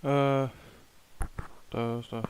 Uh, stuff.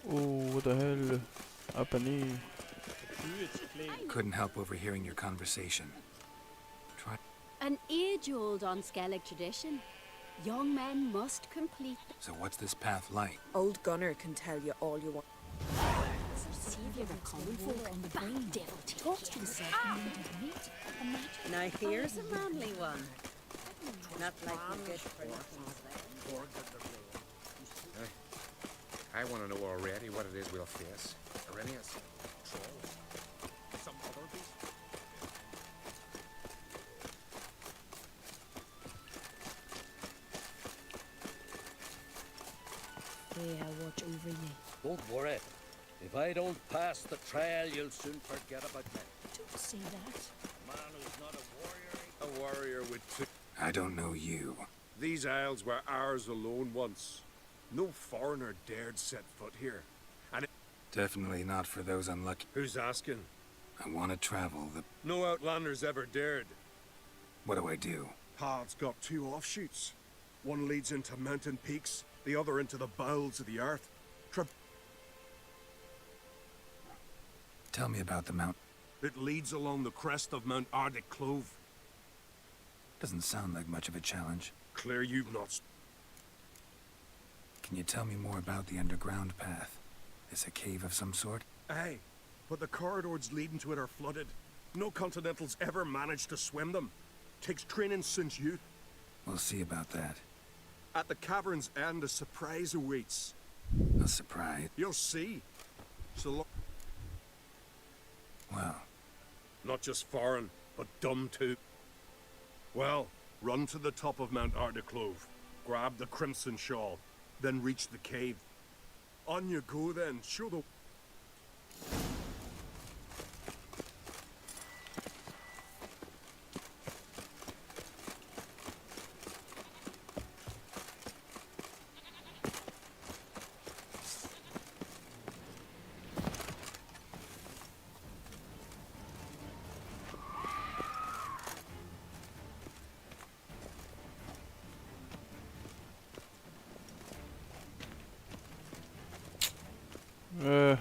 Oh, what the hell? Up and in. Couldn't help overhearing your conversation. Try. An age-old Onskellig tradition. Young men must complete. So what's this path like? Old Gunner can tell you all you want. Saviour of common folk on the back devil Talks to himself. Now here's a manly one. Not like the good I want to know already what it is we'll face. Arrhenius, trolls, some other beast. Yeah, watch over you. Don't worry. If I don't pass the trial, you'll soon forget about me. Don't say that. A man who's not a warrior. A warrior with two. I don't know you. These isles were ours alone once. No foreigner dared set foot here. And Definitely not for those unlucky. who's asking? I want to travel the... No outlanders ever dared. What do I do? Path's got two offshoots. One leads into mountain peaks, the other into the bowels of the earth. Tell me about the mount. It leads along the crest of Mount Arctic Clove. Doesn't sound like much of a challenge. Clear you've not... Can you tell me more about the underground path? Is a cave of some sort? Aye, but the corridors leading to it are flooded. No Continentals ever managed to swim them. Takes training since youth. We'll see about that. At the cavern's end, a surprise awaits. A surprise. You'll see. So long. Well, Not just foreign, but dumb too. Well, run to the top of Mount Ardiclove, grab the Crimson Shawl, then reach the cave. On you go then, show the... Uh.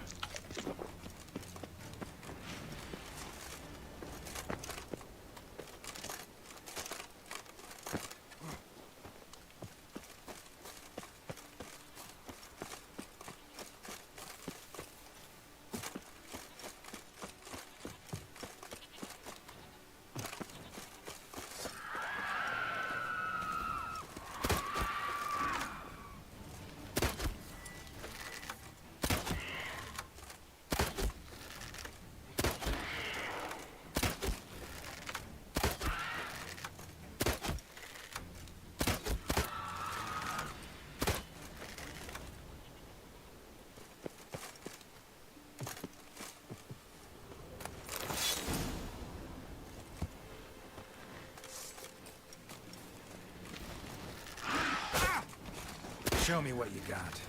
show me what you got.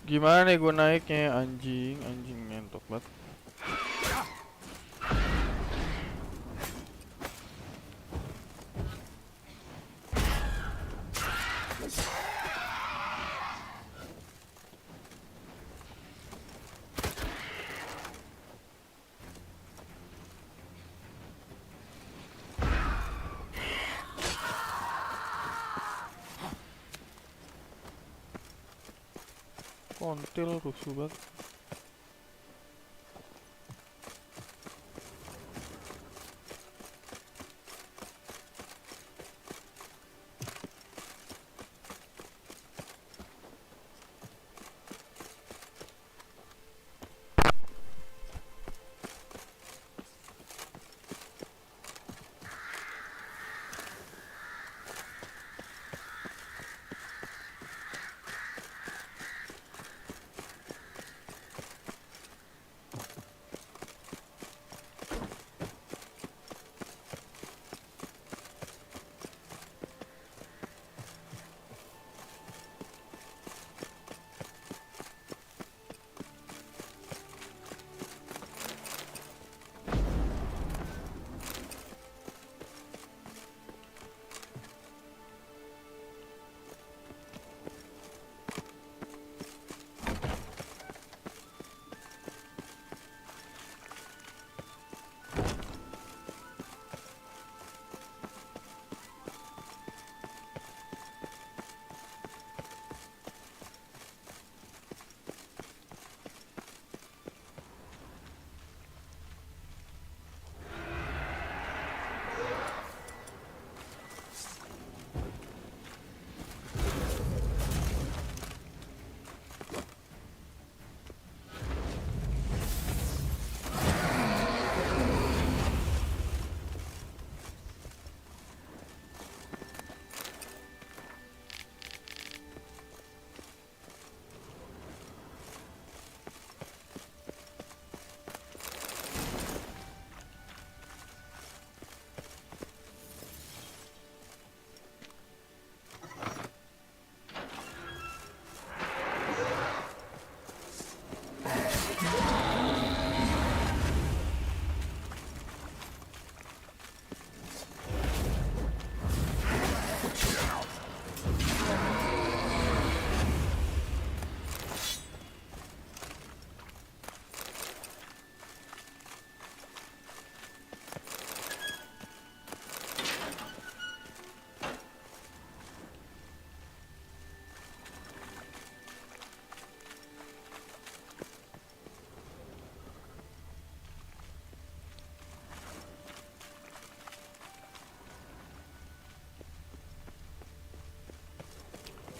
Gimana nih gue naiknya anjing ngentot banget. Kontil rusuh banget.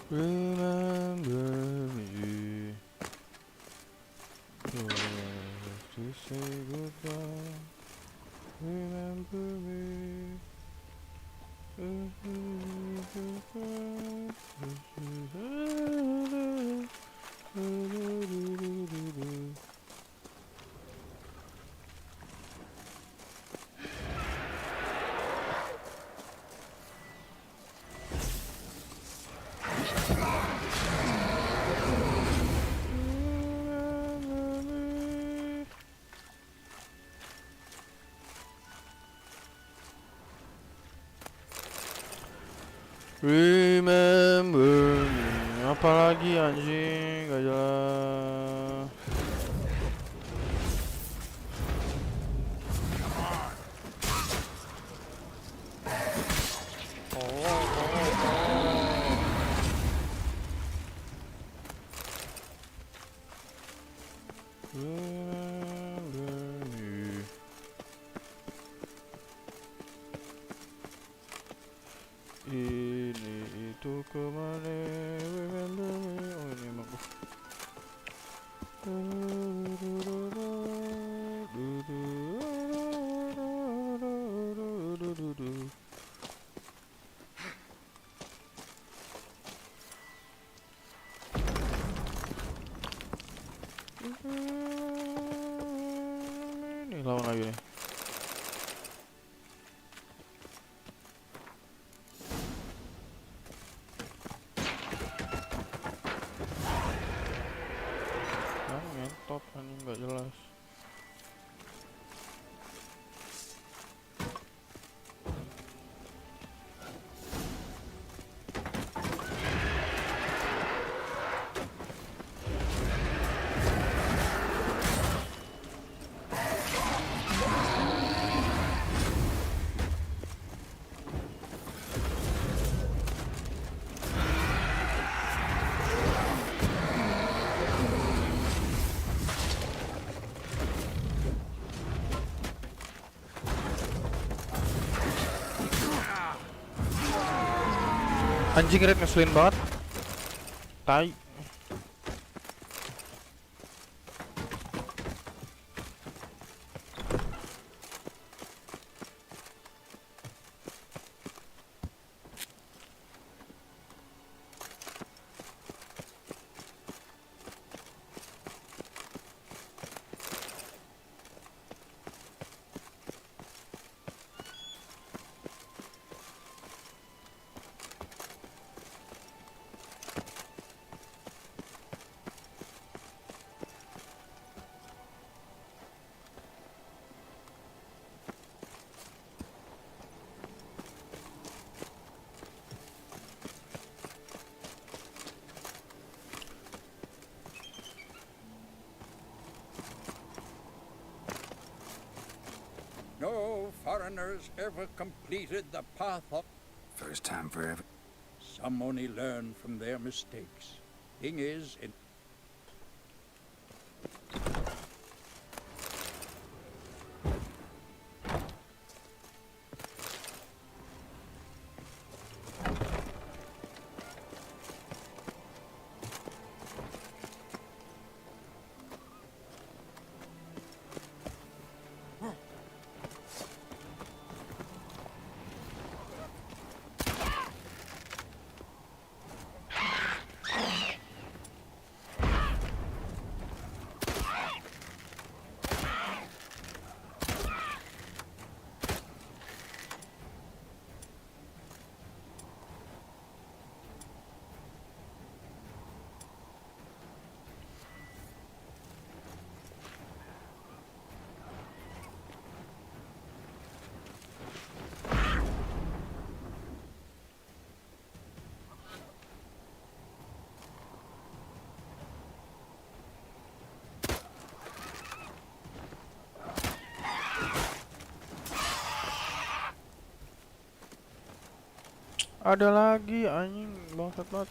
Remember me. You have to say goodbye. Remember me. Remember me. Apalagi anjing, gak jelas. Remember me. Ini itu kemana? Remember me. Oh ini emang ini lawan lagi nih. Anjing red ngeselin banget. Tai. No foreigners ever completed the path of... First time for every... Some only learn from their mistakes. Thing is, it... Ada lagi anjing bangsat banget.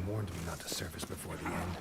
warned me not to surface before the end.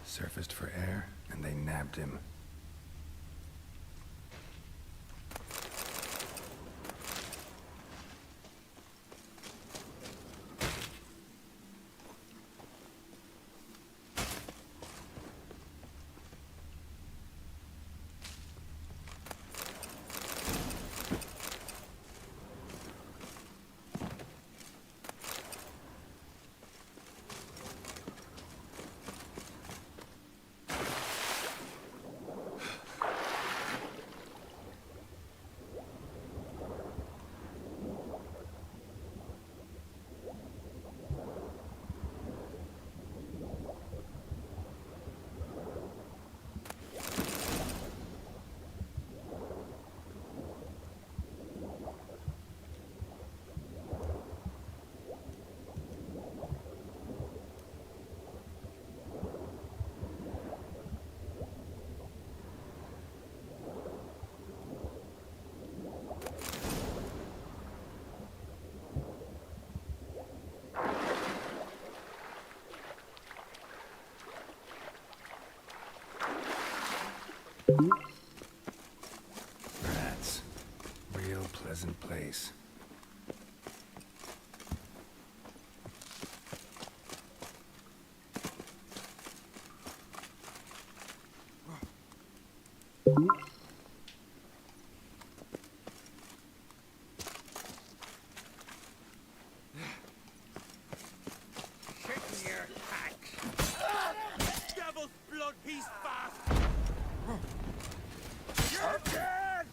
Surfaced for air, and they nabbed him. Rats. Real pleasant place. Devil's blood, he's fast! You're dead!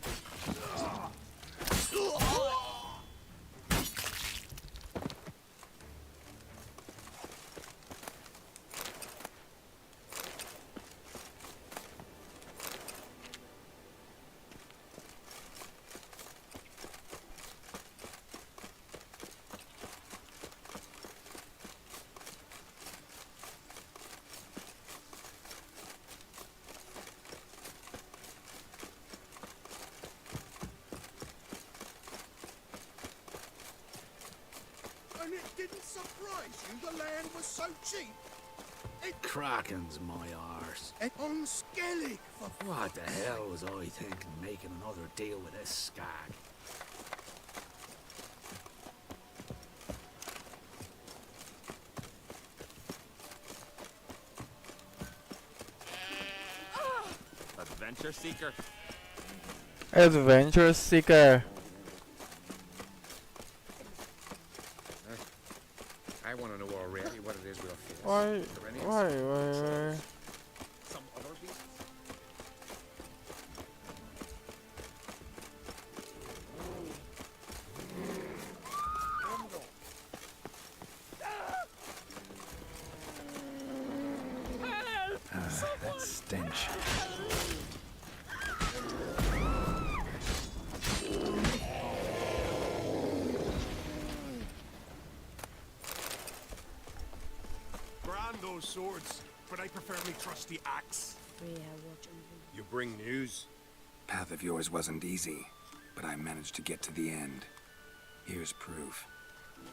And it didn't surprise you the land was so cheap? Kraken's my arse. And on Skellig for What the hell was I thinking, making another deal with this skag? Adventure seeker. Adventure seeker. I want to know already what it is we'll face. Why? Are there any Why? Some other beasts? That stench. grand those swords, but I prefer me trusty axe. Freya, watch over You bring news? Path of yours wasn't easy, but I managed to get to the end. Here's proof.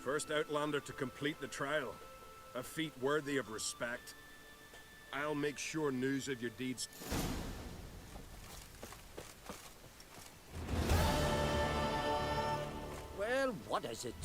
First Outlander to complete the trial. A feat worthy of respect. I'll make sure news of your deeds. Well, what is it?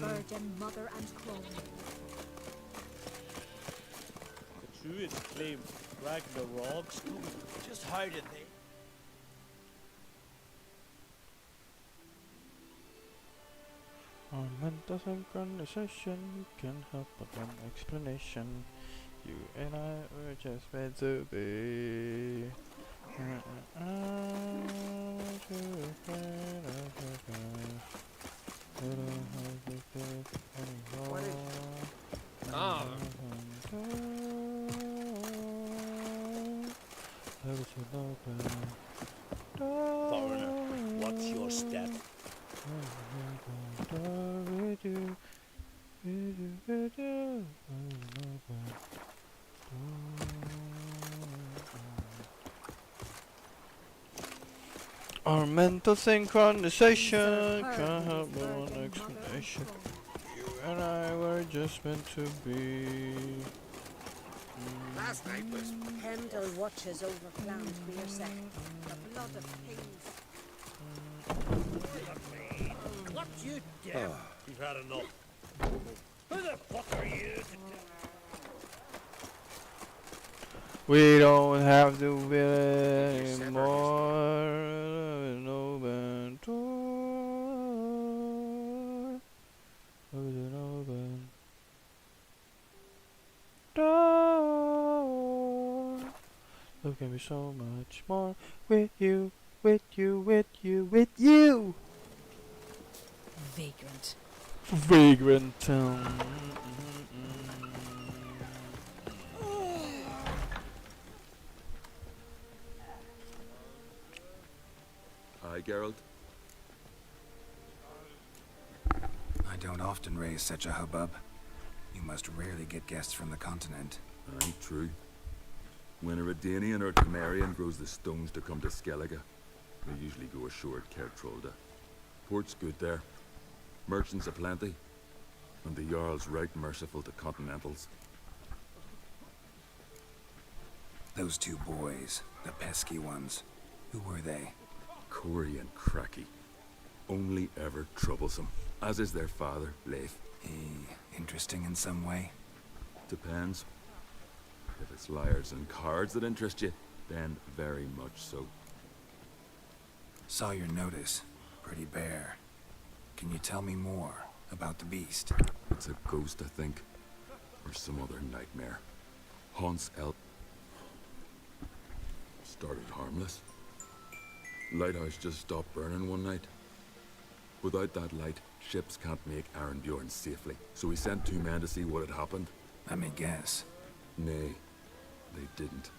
virgin, mother, and crone. The Druids claim Ragnarok's coming. Just how did they? Our mental synchronization can help but one explanation. You and I were just meant to be. Ah, Foreigner, what's your step? Our mental synchronization can't help but one explanation. You and I were just meant to be. last night was. Pendle watches over Clown's queer set. The blood of kings. What you deaf? We've had enough. Who the fuck are you? We don't have to be anymore. An open door. There's an open door. Love can be so much more with you, with you, with you, with you. Vagrant. Vagrant town. Hi, Geralt. I don't often raise such a hubbub. You must rarely get guests from the continent. Aye, true. When a Redanian or Temerian grows the stones to come to Skellige, they usually go ashore at Kertrolda. Port's good there. Merchants aplenty. And the Jarl's right merciful to continentals. Those two boys, the pesky ones, who were they? Corey and Cracky. Only ever troublesome. As is their father, Leif. Interesting in some way? Depends. If it's liars and cards that interest you, then very much so. Saw your notice. Pretty bare. Can you tell me more about the beast? It's a ghost, I think. Or some other nightmare. Haunts El... Started harmless. Lighthouse just stopped burning one night. Without that light, ships can't make Arenbjorn safely. So we sent 2 men to see what had happened. Let me guess. Nay, they didn't.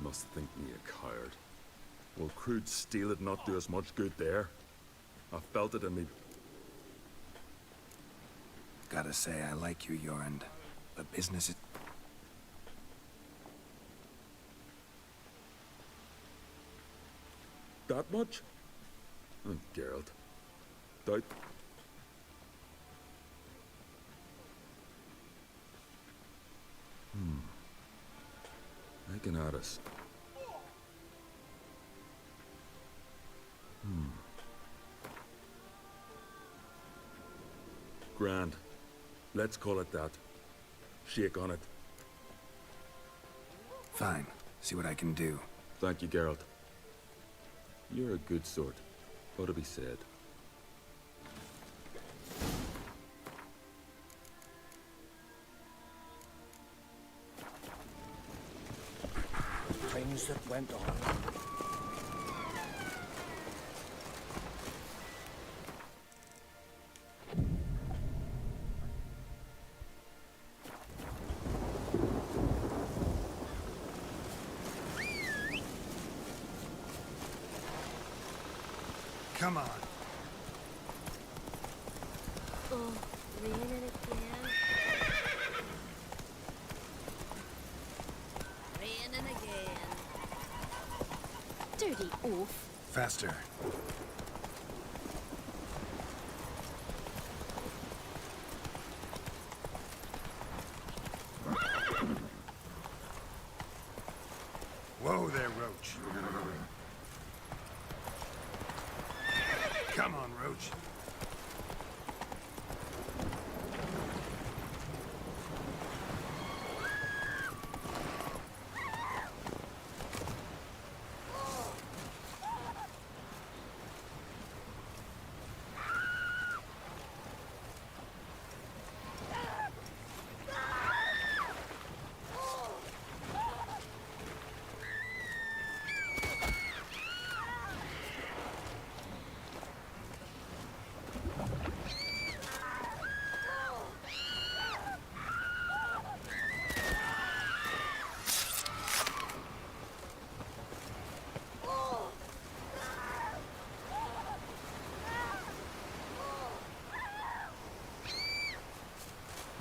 Must think me a coward. Will crude steel it not do us much good there? I felt it in me. Gotta say, I like you, Jorund. But business is... That much? And Geralt. Doubt. Making at us. Grand. Let's call it that. Shake on it. Fine. See what I can do. Thank you, Geralt. You're a good sort. Ought to be said. Things that went on. Come on. Oh, raining again. Raining again. Dirty oaf. Faster. Whoa there, Roach.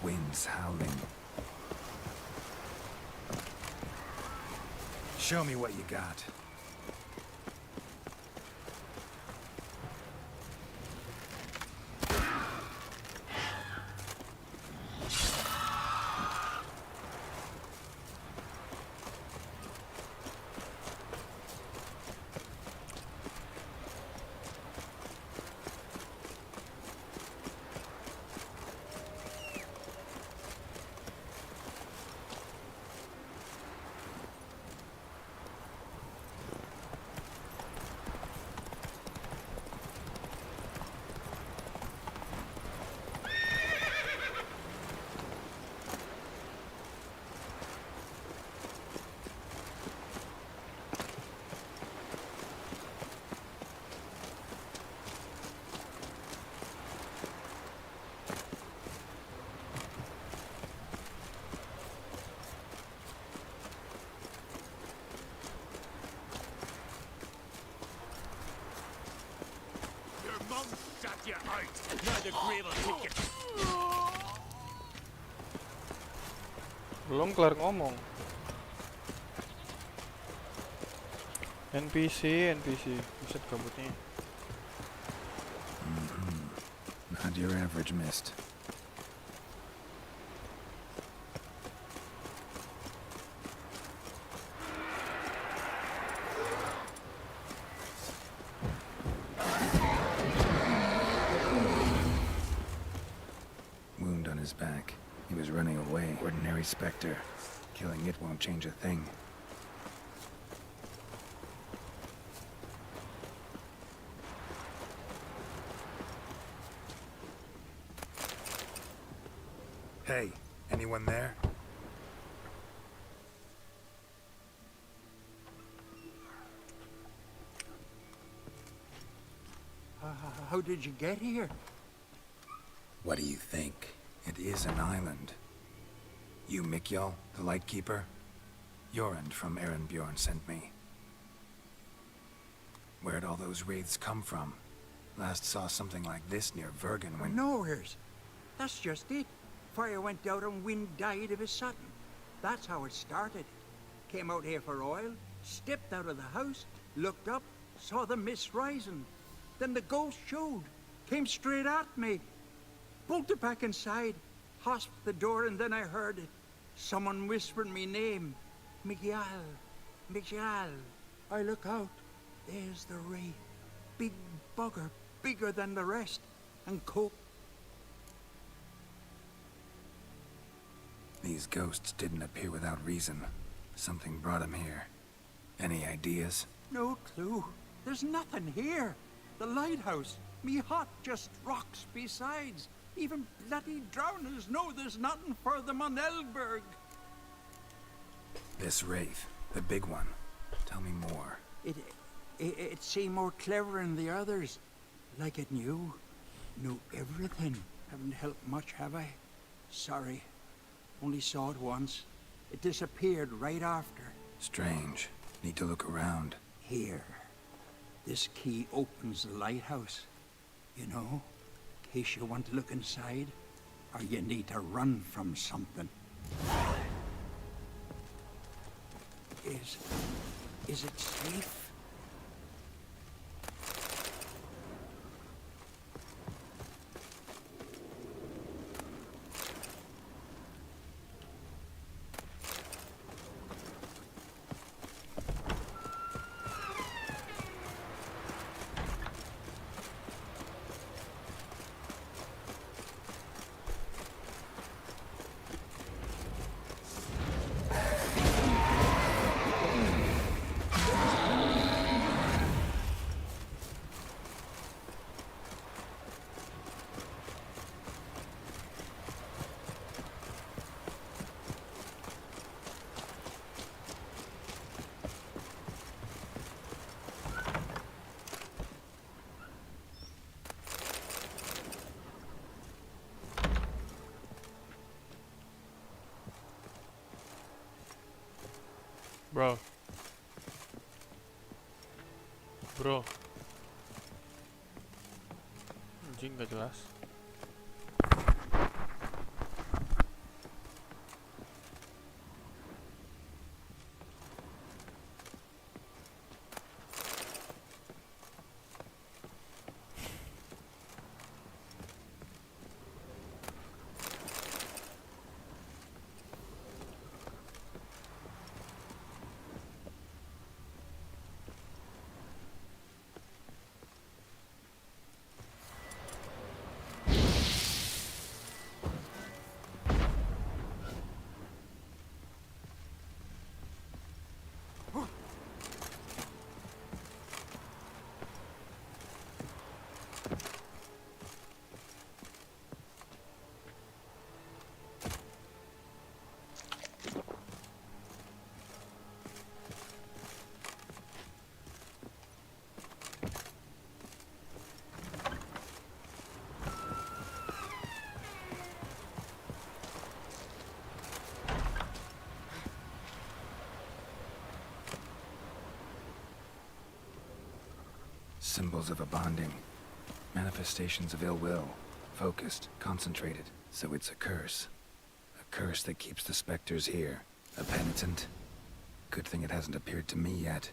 Winds howling. Show me what you got. Shut you out! Now the grave will take you. Belum kelar ngomong. NPC buset kabutnya. Not your average mist. Wound on his back. He was running away. Ordinary specter. Killing it won't change a thing. Hey, anyone there? How did you get here? What do you think? It is an island. You Mikjal, the Lightkeeper? Jorund from Bjorn sent me. Where'd all those wraiths come from? Last saw something like this near Vergen when... Nowheres. That's just it. Fire went out and wind died of a sudden. That's how it started. Came out here for oil, stepped out of the house, looked up, saw the mist rising. Then the ghost showed, came straight at me. Bolted back inside, hosped the door, and then I heard it. Someone whispered me name. Mikjal. Mikjal. I look out. There's the wraith. Big bugger, bigger than the rest. And coke. These ghosts didn't appear without reason. Something brought them here. Any ideas? No clue. There's nothing here. The lighthouse. Me hut just rocks besides. Even bloody drowners know there's nothing for them on Elberg. This wraith, the big one. Tell me more. It seemed more clever than the others. Like it knew everything. Haven't helped much, have I? Sorry. Only saw it once. It disappeared right after. Strange. Need to look around. Here. This key opens the lighthouse. You know, in case you want to look inside, or you need to run from something. Is it safe? Bro. Anjing gak jelas. symbols of a bonding. Manifestations of ill will. Focused, concentrated. So it's a curse. A curse that keeps the specters here. A penitent. Good thing it hasn't appeared to me yet.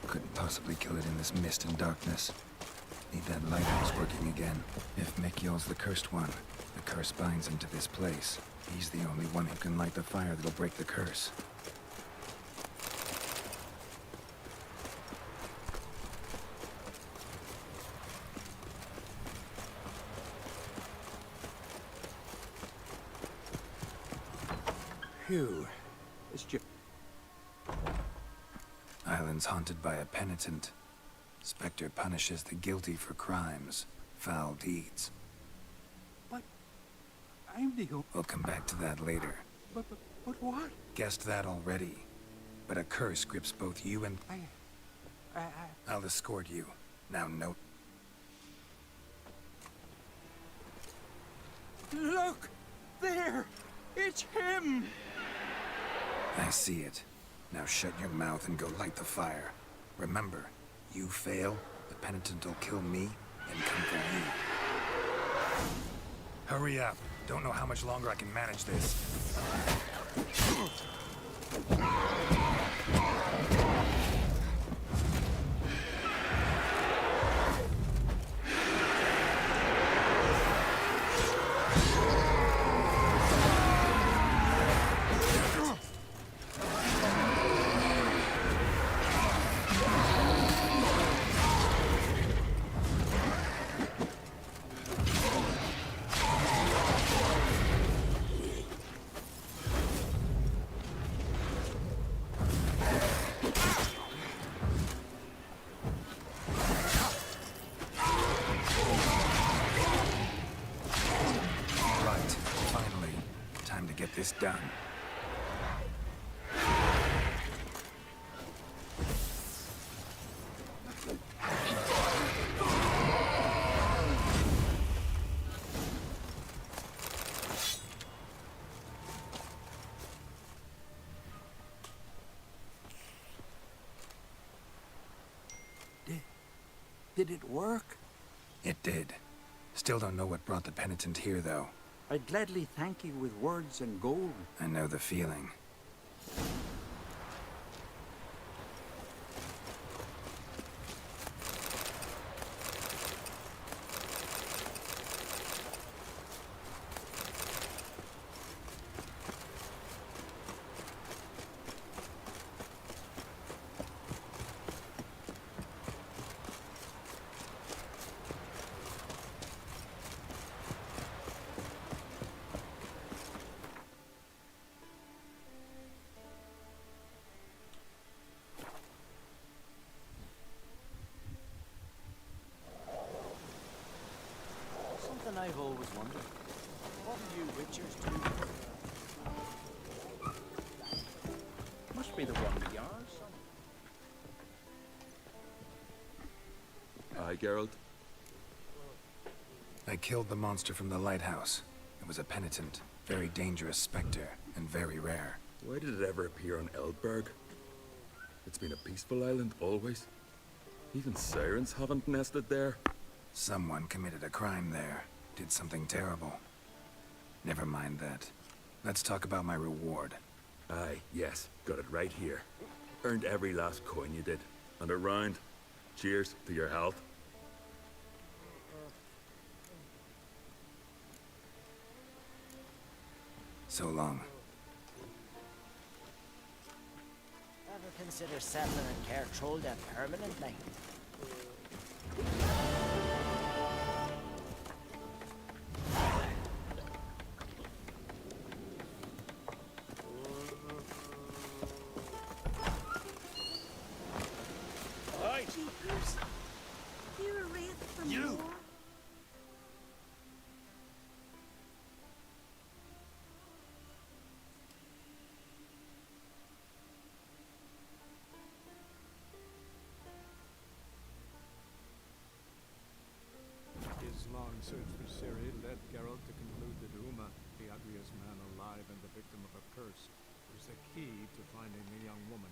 Couldn't possibly kill it in this mist and darkness. Need that lighthouse working again. If Mikyol's the cursed one, the curse binds him to this place. He's the only one who can light the fire that'll break the curse. Phew. It's just... Island's haunted by a penitent. Spectre punishes the guilty for crimes, foul deeds. But... I'm the... We'll come back to that later. But what? Guessed that already. But a curse grips both you and... I'll escort you. Now note. Look! There! It's him! I see it. Now shut your mouth and go light the fire. Remember, you fail, the penitent will kill me and come for you. Hurry up. Don't know how much longer I can manage this. This done. Did it work? It did. Still don't know what brought the penitent here, though. I'd gladly thank you with words and gold. I know the feeling. I've always wondered. What do you witchers do? Must be the one with yours. Aye, Geralt. I killed the monster from the lighthouse. It was a penitent, very dangerous specter, and very rare. Why did it ever appear on Eldberg? It's been a peaceful island, always. Even sirens haven't nested there. Someone committed a crime there. Did something terrible. Never mind that. Let's talk about my reward. Aye, yes. Got it right here. Earned every last coin you did. And a round. Cheers to your health. So long. Ever consider settling in Cair Trolda permanently? Jeepers. You're a wraith from You! war? His long search for Ciri led Geralt to conclude that Uma, the ugliest man alive and the victim of a curse, was the key to finding the young woman.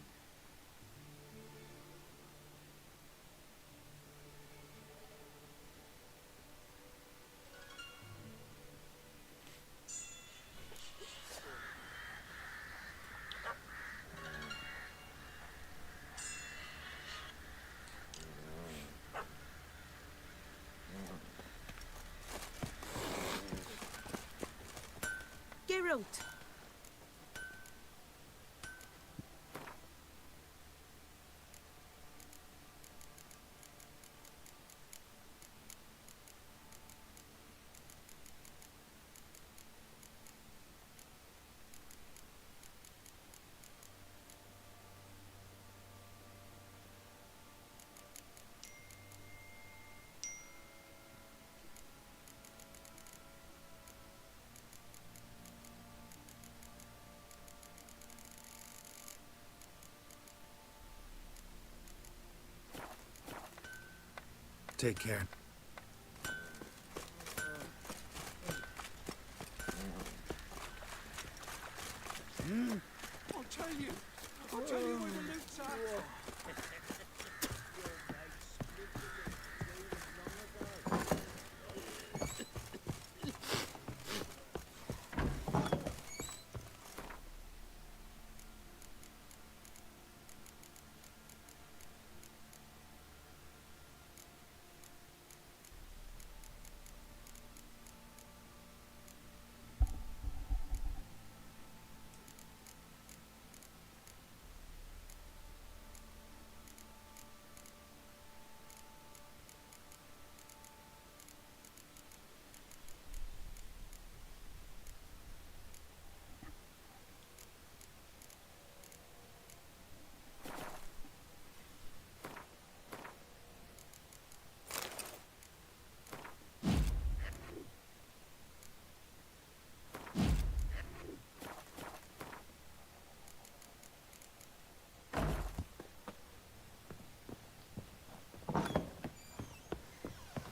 out. Take care. I'll tell you where the loot's at.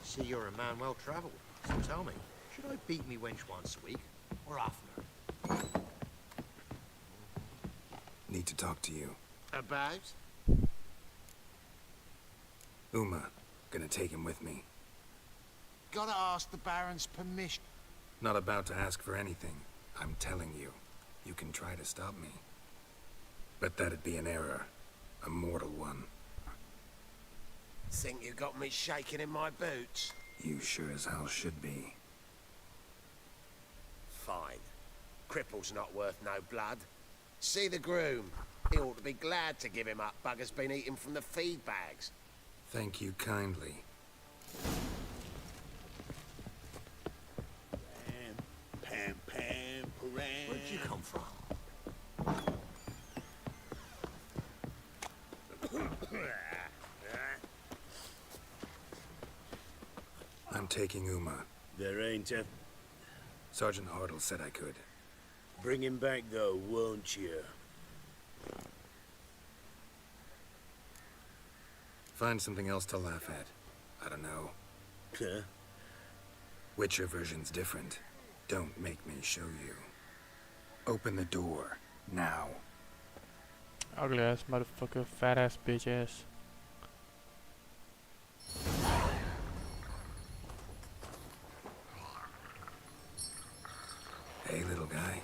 See, you're a man well travelled. So tell me, should I beat me wench once a week or oftener? Need to talk to you. About? Uma. Gonna take him with me. Gotta ask the Baron's permission. Not about to ask for anything. I'm telling you. You can try to stop me. But that'd be an error. A mortal one. Think you got me shaking in my boots? You sure as hell should be. Fine. Cripple's not worth no blood. See the groom. He ought to be glad to give him up. Bugger's been eating from the feed bags. Thank you kindly. Pam, pam, pam. Where'd you come from? I'm taking Uma. There ain't a... Sergeant Hartle said I could. Bring him back, though, won't you? Find something else to laugh at. I don't know. Huh? Witcher version's different. Don't make me show you. Open the door. Now. Ugly ass motherfucker, fat ass bitch ass. Hey, little guy.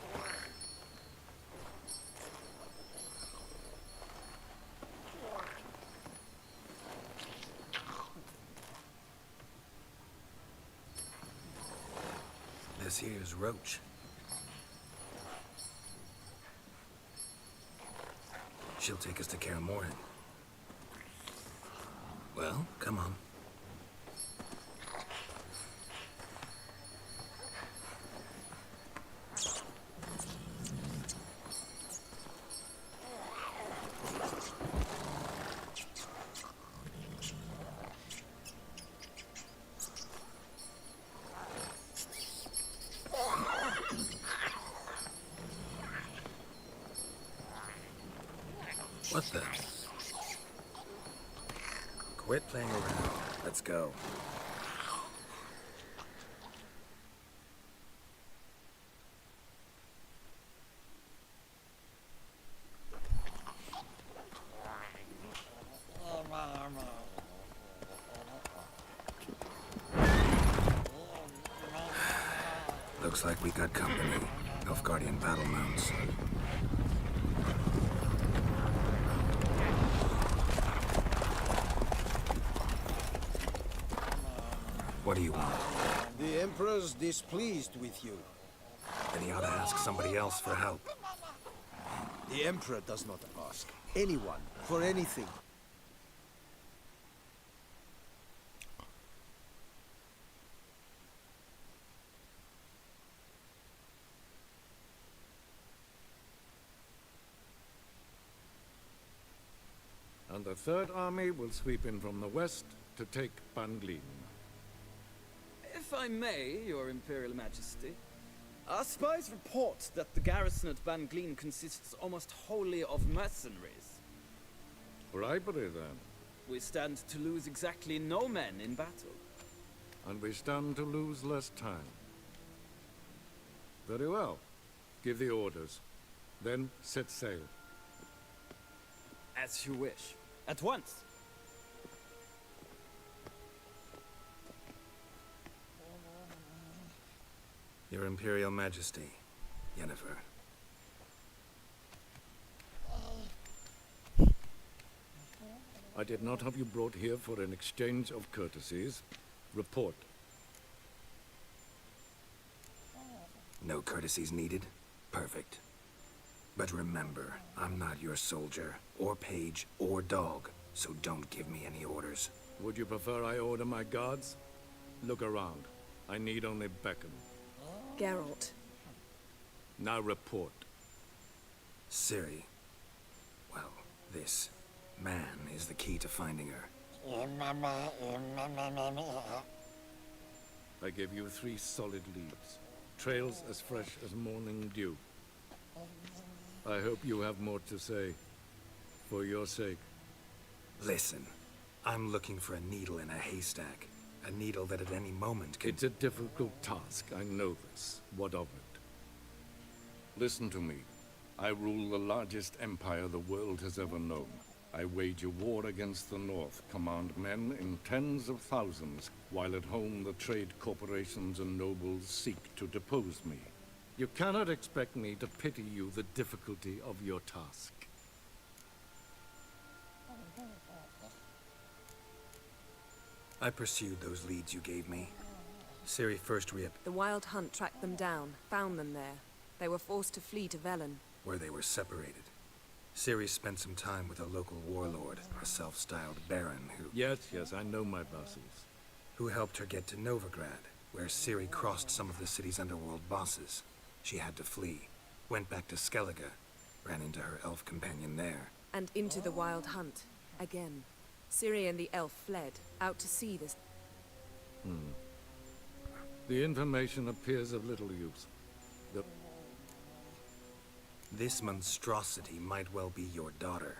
This here's Roach. She'll take us to Kaer Morhen. Well, come on. What the? Quit playing around. Let's go. Looks like we got company. Nilfgaardian battle mounts. What do you want? The Emperor's displeased with you. then he ought to ask somebody else for help. The Emperor does not ask anyone for anything. And the Third Army will sweep in from the west to take Banglin. If I may, Your Imperial Majesty, our spies report that the garrison at Banglin consists almost wholly of mercenaries. Bribery, then. We stand to lose exactly no men in battle. And we stand to lose less time. Very well. Give the orders. Then set sail. As you wish. At once. Your Imperial Majesty, Yennefer. I did not have you brought here for an exchange of courtesies. Report. No courtesies needed? Perfect. But remember, I'm not your soldier, or page, or dog, so don't give me any orders. Would you prefer I order my guards? Look around. I need only beckon. Geralt. Now report. Ciri. Well, this man is the key to finding her. I gave you 3 solid leads. Trails as fresh as morning dew. I hope you have more to say. For your sake. Listen, I'm looking for a needle in a haystack. A needle that at any moment can... It's a difficult task, I know this. What of it? Listen to me. I rule the largest empire the world has ever known. I wage a war against the North, command men in tens of thousands, while at home the trade corporations and nobles seek to depose me. You cannot expect me to pity you the difficulty of your task. I pursued those leads you gave me. Ciri first The Wild Hunt tracked them down, found them there. They were forced to flee to Velen. where they were separated. Ciri spent some time with a local warlord, a self-styled baron who... Yes, I know my vassals. Who helped her get to Novigrad, where Ciri crossed some of the city's underworld bosses. She had to flee, went back to Skellige, ran into her elf companion there. And into the Wild Hunt, again. Ciri and the elf fled, out to sea this... The information appears of little use. This monstrosity might well be your daughter.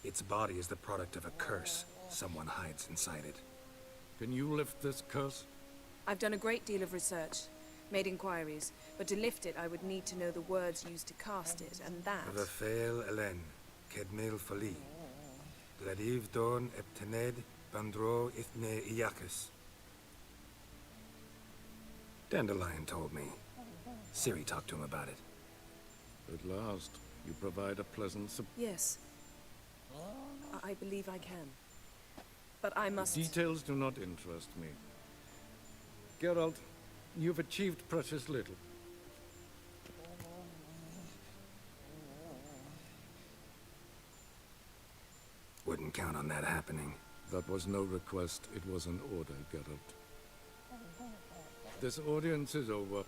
Its body is the product of a curse. Someone hides inside it. Can you lift this curse? I've done a great deal of research, made inquiries, but to lift it I would need to know the words used to cast it, and that... Vafael Elen, Kedmil Fali. Gladiv Dorn Eptened Bandro Ithne Iacus. Dandelion told me. Ciri talked to him about it. At last, you provide a pleasant Yes. I believe I can. But I must... Details do not interest me. Geralt, you've achieved precious little. Wouldn't count on that happening. That was no request, it was an order, Geralt. This audience is over.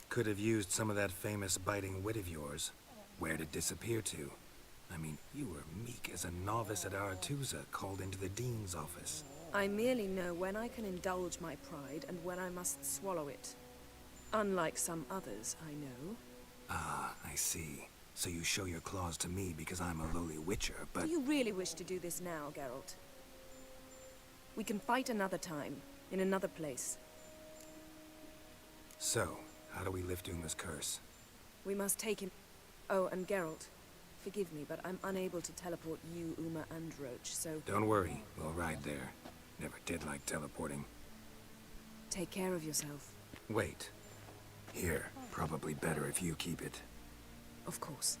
Could have used some of that famous biting wit of yours. Where'd it disappear to? I mean, you were meek as a novice at Aretusa called into the Dean's office. I merely know when I can indulge my pride and when I must swallow it. Unlike some others, I know. Ah, I see. So you show your claws to me because I'm a lowly witcher, but... Do you really wish to do this now, Geralt? We can fight another time, in another place. So, how do we lift Uma's curse? We must take him... Oh, and Geralt, forgive me, but I'm unable to teleport you, Uma, and Roach, so... Don't worry, we'll ride there. Never did like teleporting. Take care of yourself. Wait. Here, probably better if you keep it. Of course.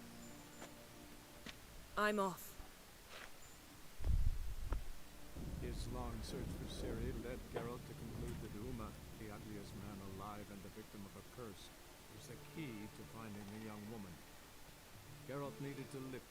I'm off. His long search for Ciri led Geralt to conclude that Uma, the ugliest man alive and the victim of a curse, was the key to finding the young woman. Geralt needed to live.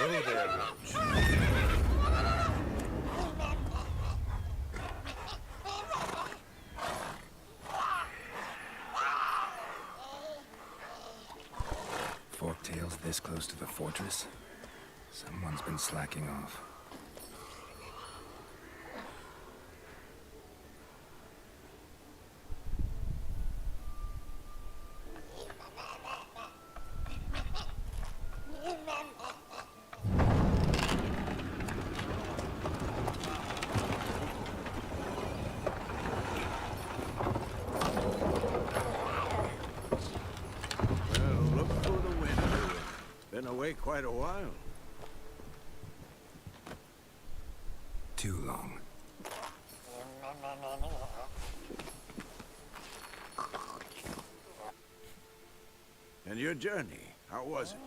Oh, there, Roach. Forktails this close to the fortress? Someone's been slacking off. Well, look for the wind. Been away quite a while. Too long. And your journey, how was it?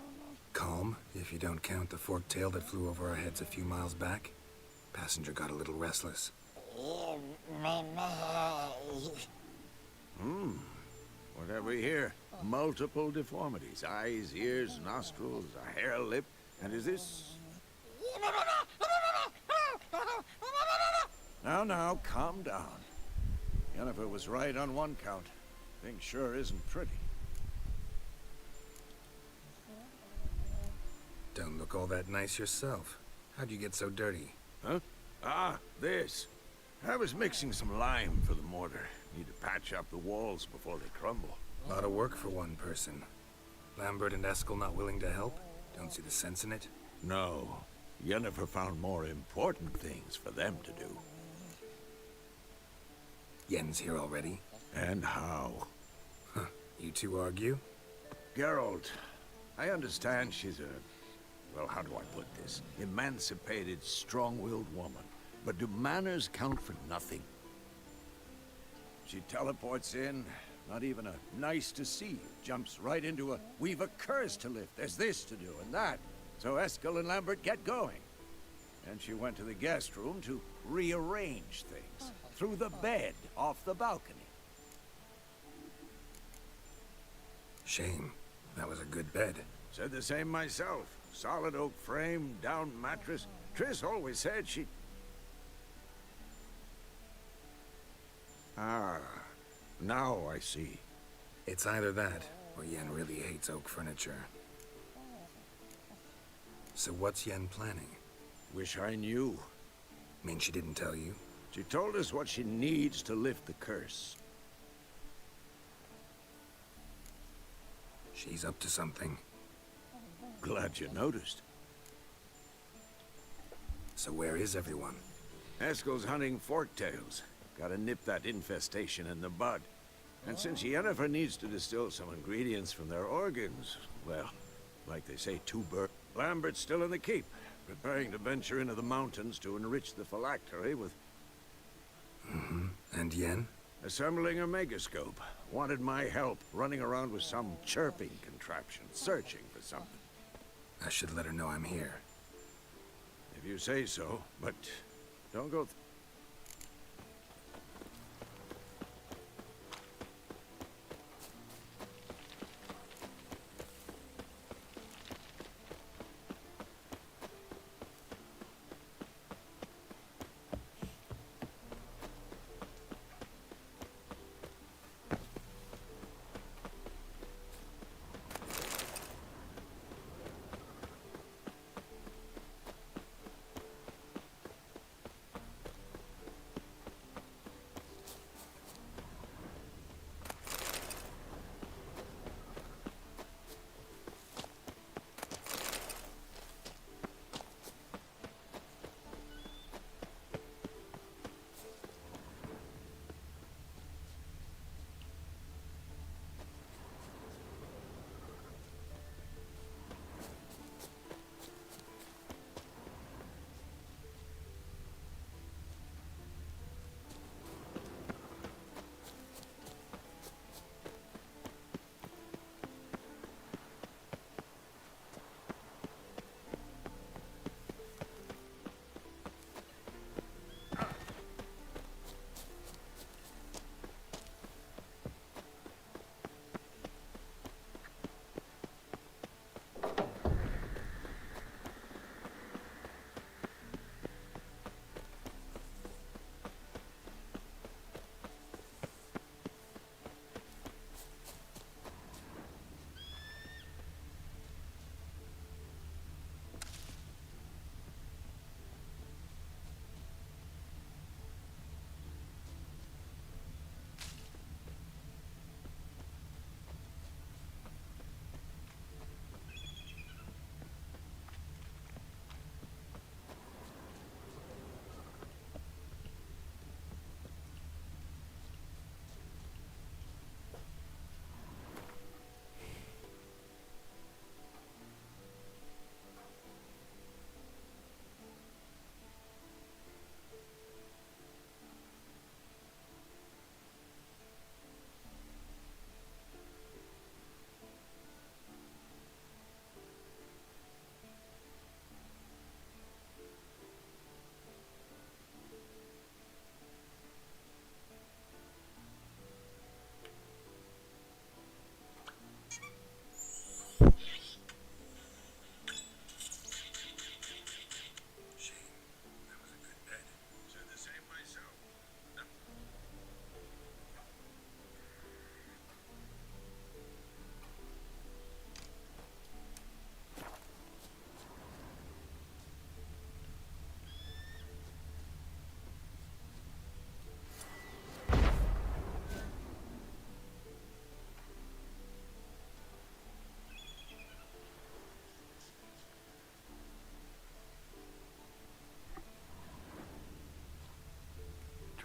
Calm, if you don't count the forktail that flew over our heads a few miles back. Passenger got a little restless. What have we here? Multiple deformities. Eyes, ears, nostrils, a hair lip. And is this... Now, calm down. Yennefer was right on one count. Thing sure isn't pretty. Don't look all that nice yourself. How'd you get so dirty? Huh? Ah, this. I was mixing some lime for the mortar. Need to patch up the walls before they crumble. A lot of work for one person. Lambert and Eskel not willing to help? Don't see the sense in it? No. Yennefer found more important things for them to do. Yen's here already? And how? Huh. You two argue? Geralt, I understand she's a... well, how do I put this? Emancipated, strong-willed woman. But do manners count for nothing? She teleports in, not even a nice to see you. Jumps right into a, we've a curse to lift, there's this to do and that. So Eskel and Lambert get going. And she went to the guest room to rearrange things. Through the bed, off the balcony. Shame. That was a good bed. Said the same myself. Solid oak frame, down mattress. Triss always said she... Ah, now I see. It's either that, or Yen really hates oak furniture. So what's Yen planning? Wish I knew. Mean she didn't tell you? She told us what she needs to lift the curse. She's up to something. Glad you noticed. So where is everyone? Eskel's hunting forktails. Gotta nip that infestation in the bud. And since Yennefer needs to distill some ingredients from their organs, well, like they say, two birds. Lambert's still in the keep, preparing to venture into the mountains to enrich the phylactery with... And Yen? Assembling a megascope. Wanted my help, running around with some chirping contraption, searching for something. I should let her know I'm here. If you say so, but don't go...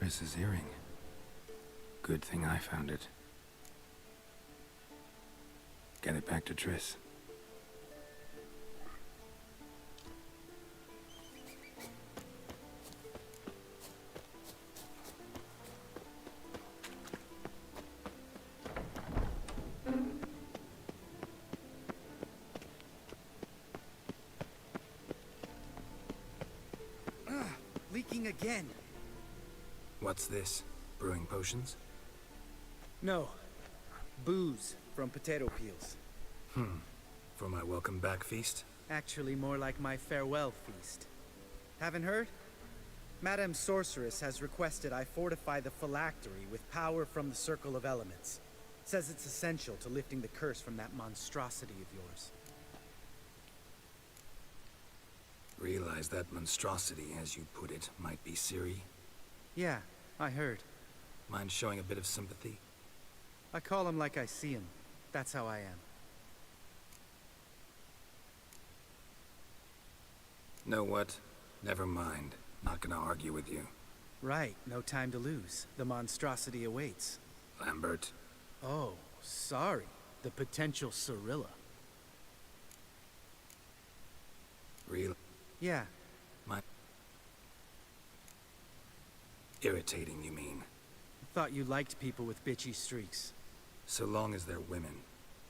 Triss's earring. Good thing I found it. Get it back to Triss. Leaking again. What's this? Brewing potions? No. Booze from potato peels. For my welcome back feast? Actually, more like my farewell feast. Haven't heard? Madame Sorceress has requested I fortify the phylactery with power from the Circle of Elements. Says it's essential to lifting the curse from that monstrosity of yours. Realize that monstrosity, as you put it, might be Ciri? Yeah, I heard. Mind showing a bit of sympathy? I call him like I see him. That's how I am. Know what? Never mind. Not gonna argue with you. Right, no time to lose. The monstrosity awaits. Lambert. Oh, sorry. The potential Cirilla. Real? Yeah. Irritating, you mean? Thought you liked people with bitchy streaks. So long as they're women.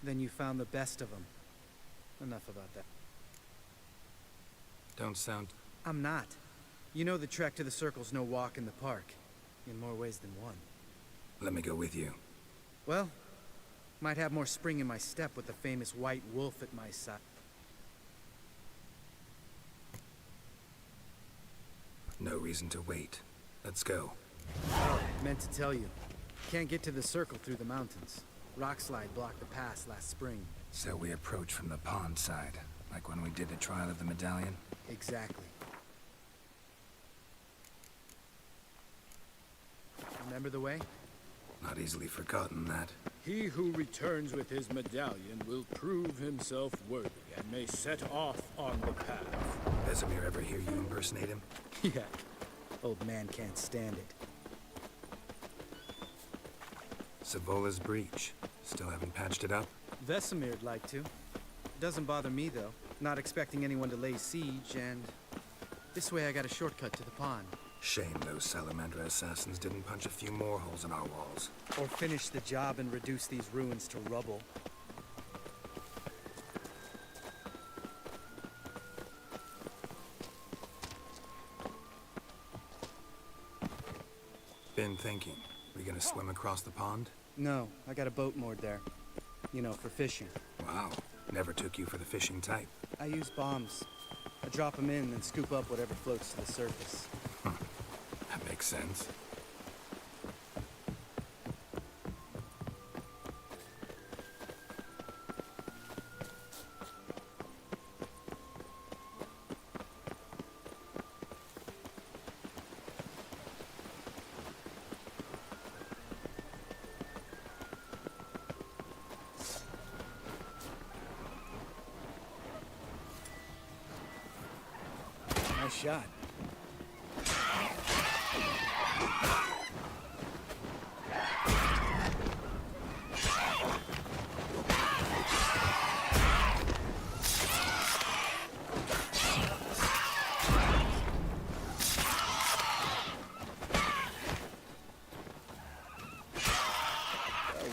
Then you found the best of them. Enough about that. Don't sound... I'm not. You know the trek to the Circle's no walk in the park. In more ways than one. Let me go with you. Well, might have more spring in my step with the famous white wolf at my side. No reason to wait. Let's go. Oh, meant to tell you. Can't get to the Circle through the mountains. Rockslide blocked the pass last spring. So we approach from the pond side, like when we did the trial of the medallion? Exactly. Remember the way? Not easily forgotten, that. He who returns with his medallion will prove himself worthy and may set off on the path. Vesemir ever hear you impersonate him? Yeah. Old man can't stand it. Savola's breach. Still haven't patched it up? Vesemir'd like to. Doesn't bother me, though. Not expecting anyone to lay siege, and... this way I got a shortcut to the pond. Shame those Salamandra assassins didn't punch a few more holes in our walls. Or finish the job and reduce these ruins to rubble. Been thinking. We gonna swim across the pond? No, I got a boat moored there. You know, for fishing. Wow. Never took you for the fishing type. I use bombs. I drop them in and scoop up whatever floats to the surface. That makes sense. Nice shot.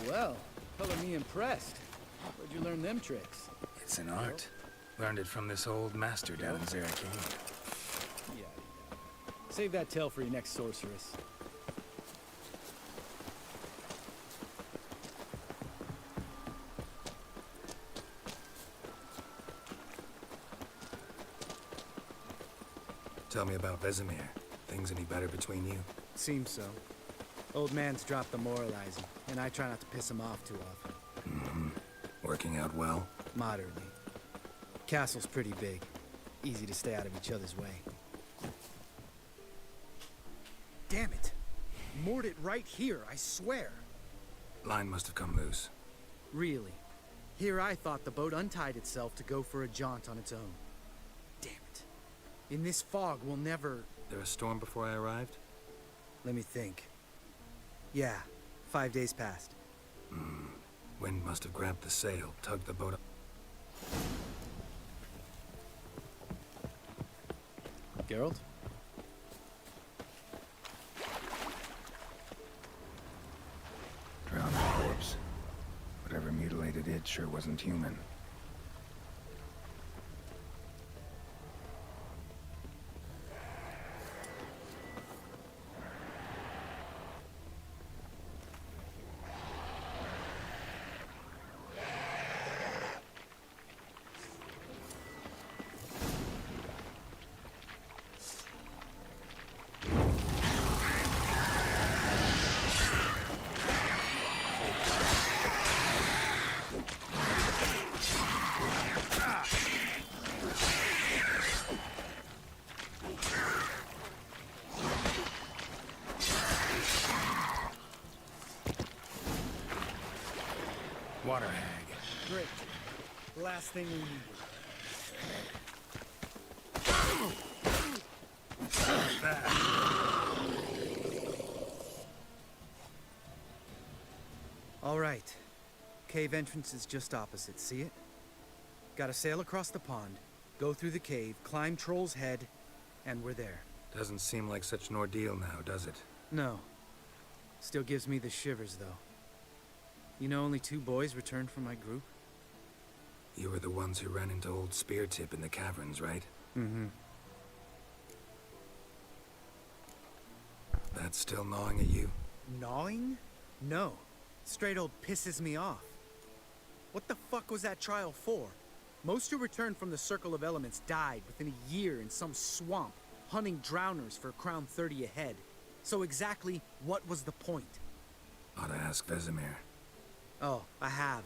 Well, color me impressed. Where'd you learn them tricks? It's an art. Learned it from this old master down in Zarakane. Yeah. Save that tale for your next sorceress. Tell me about Vesemir. Things any better between you? Seems so. Old man's dropped the moralizing, and I try not to piss him off too often. Mm-hmm. Working out well? Moderately. Castle's pretty big. Easy to stay out of each other's way. Damn it! Moored it right here, I swear! Line must have come loose. Really? Here I thought the boat untied itself to go for a jaunt on its own. Damn it. In this fog, we'll never... There a storm before I arrived? Let me think. Yeah, 5 days passed. Wind must have grabbed the sail, tugged the boat up. Geralt? Drowned corpse. Whatever mutilated it sure wasn't human. Water hag. Great. Last thing we needed. All right. Cave entrance is just opposite, see it? Gotta sail across the pond, go through the cave, climb Troll's Head, and we're there. Doesn't seem like such an ordeal now, does it? No. Still gives me the shivers, though. You know only 2 boys returned from my group? You were the ones who ran into old Speartip in the caverns, right? Mm-hmm. That's still gnawing at you? Gnawing? No. Straight old pisses me off. What the fuck was that trial for? Most who returned from the Circle of Elements died within a year in some swamp, hunting drowners for a crown 30 a head. So exactly what was the point? Ought to ask Vesemir. Oh, I have.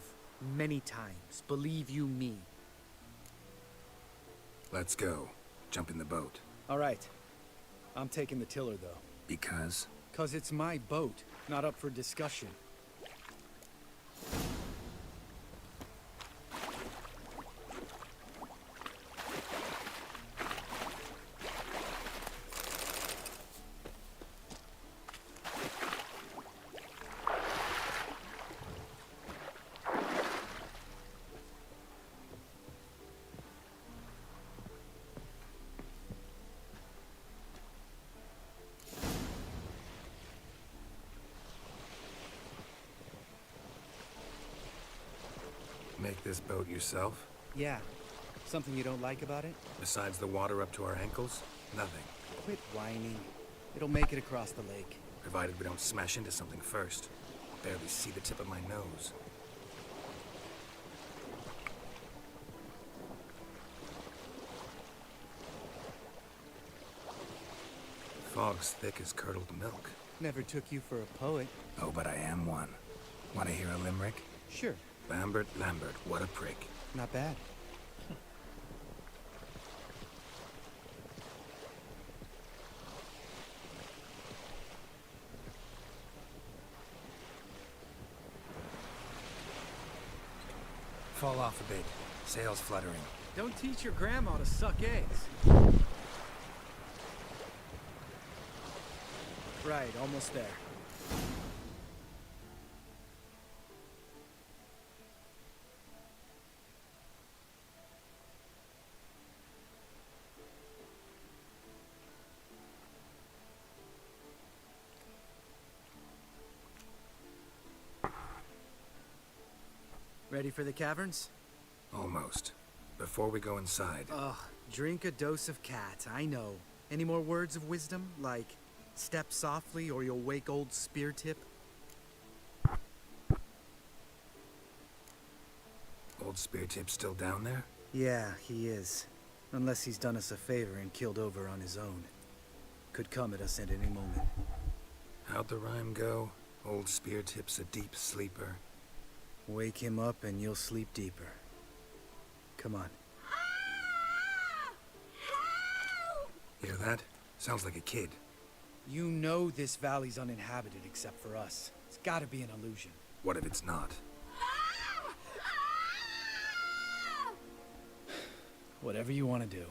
Many times. Believe you me. Let's go. Jump in the boat. All right. I'm taking the tiller, though. Because? 'Cause it's my boat, not up for discussion. Make this boat yourself? Yeah. Something you don't like about it? Besides the water up to our ankles? Nothing. Quit whining. It'll make it across the lake. Provided we don't smash into something first. Barely see the tip of my nose. Fog's thick as curdled milk. Never took you for a poet. Oh, but I am one. Want to hear a limerick? Sure. Lambert, what a prick. Not bad. Fall off a bit. Sails fluttering. Don't teach your grandma to suck eggs. Right, almost there. Ready for the caverns? Almost. Before we go inside. Ugh, drink a dose of cat, I know. Any more words of wisdom? Like, step softly or you'll wake old Speartip? Old Speartip's still down there? Yeah, he is. Unless he's done us a favor and killed over on his own. Could come at us at any moment. How'd the rhyme go? Old Speartip's a deep sleeper. Wake him up and you'll sleep deeper. Come on. Hear that? Sounds like a kid. You know this valley's uninhabited except for us. It's gotta be an illusion. What if it's not? Whatever you want to do.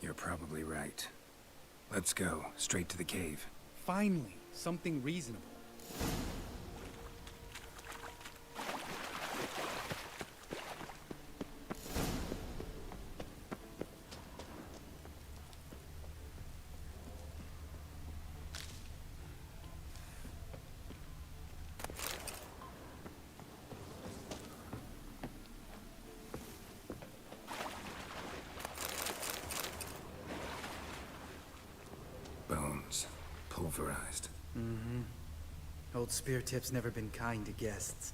You're probably right. Let's go, straight to the cave. Finally, something reasonable. Bones. Pulverized. Mm-hmm. Old Spear Tip's never been kind to guests.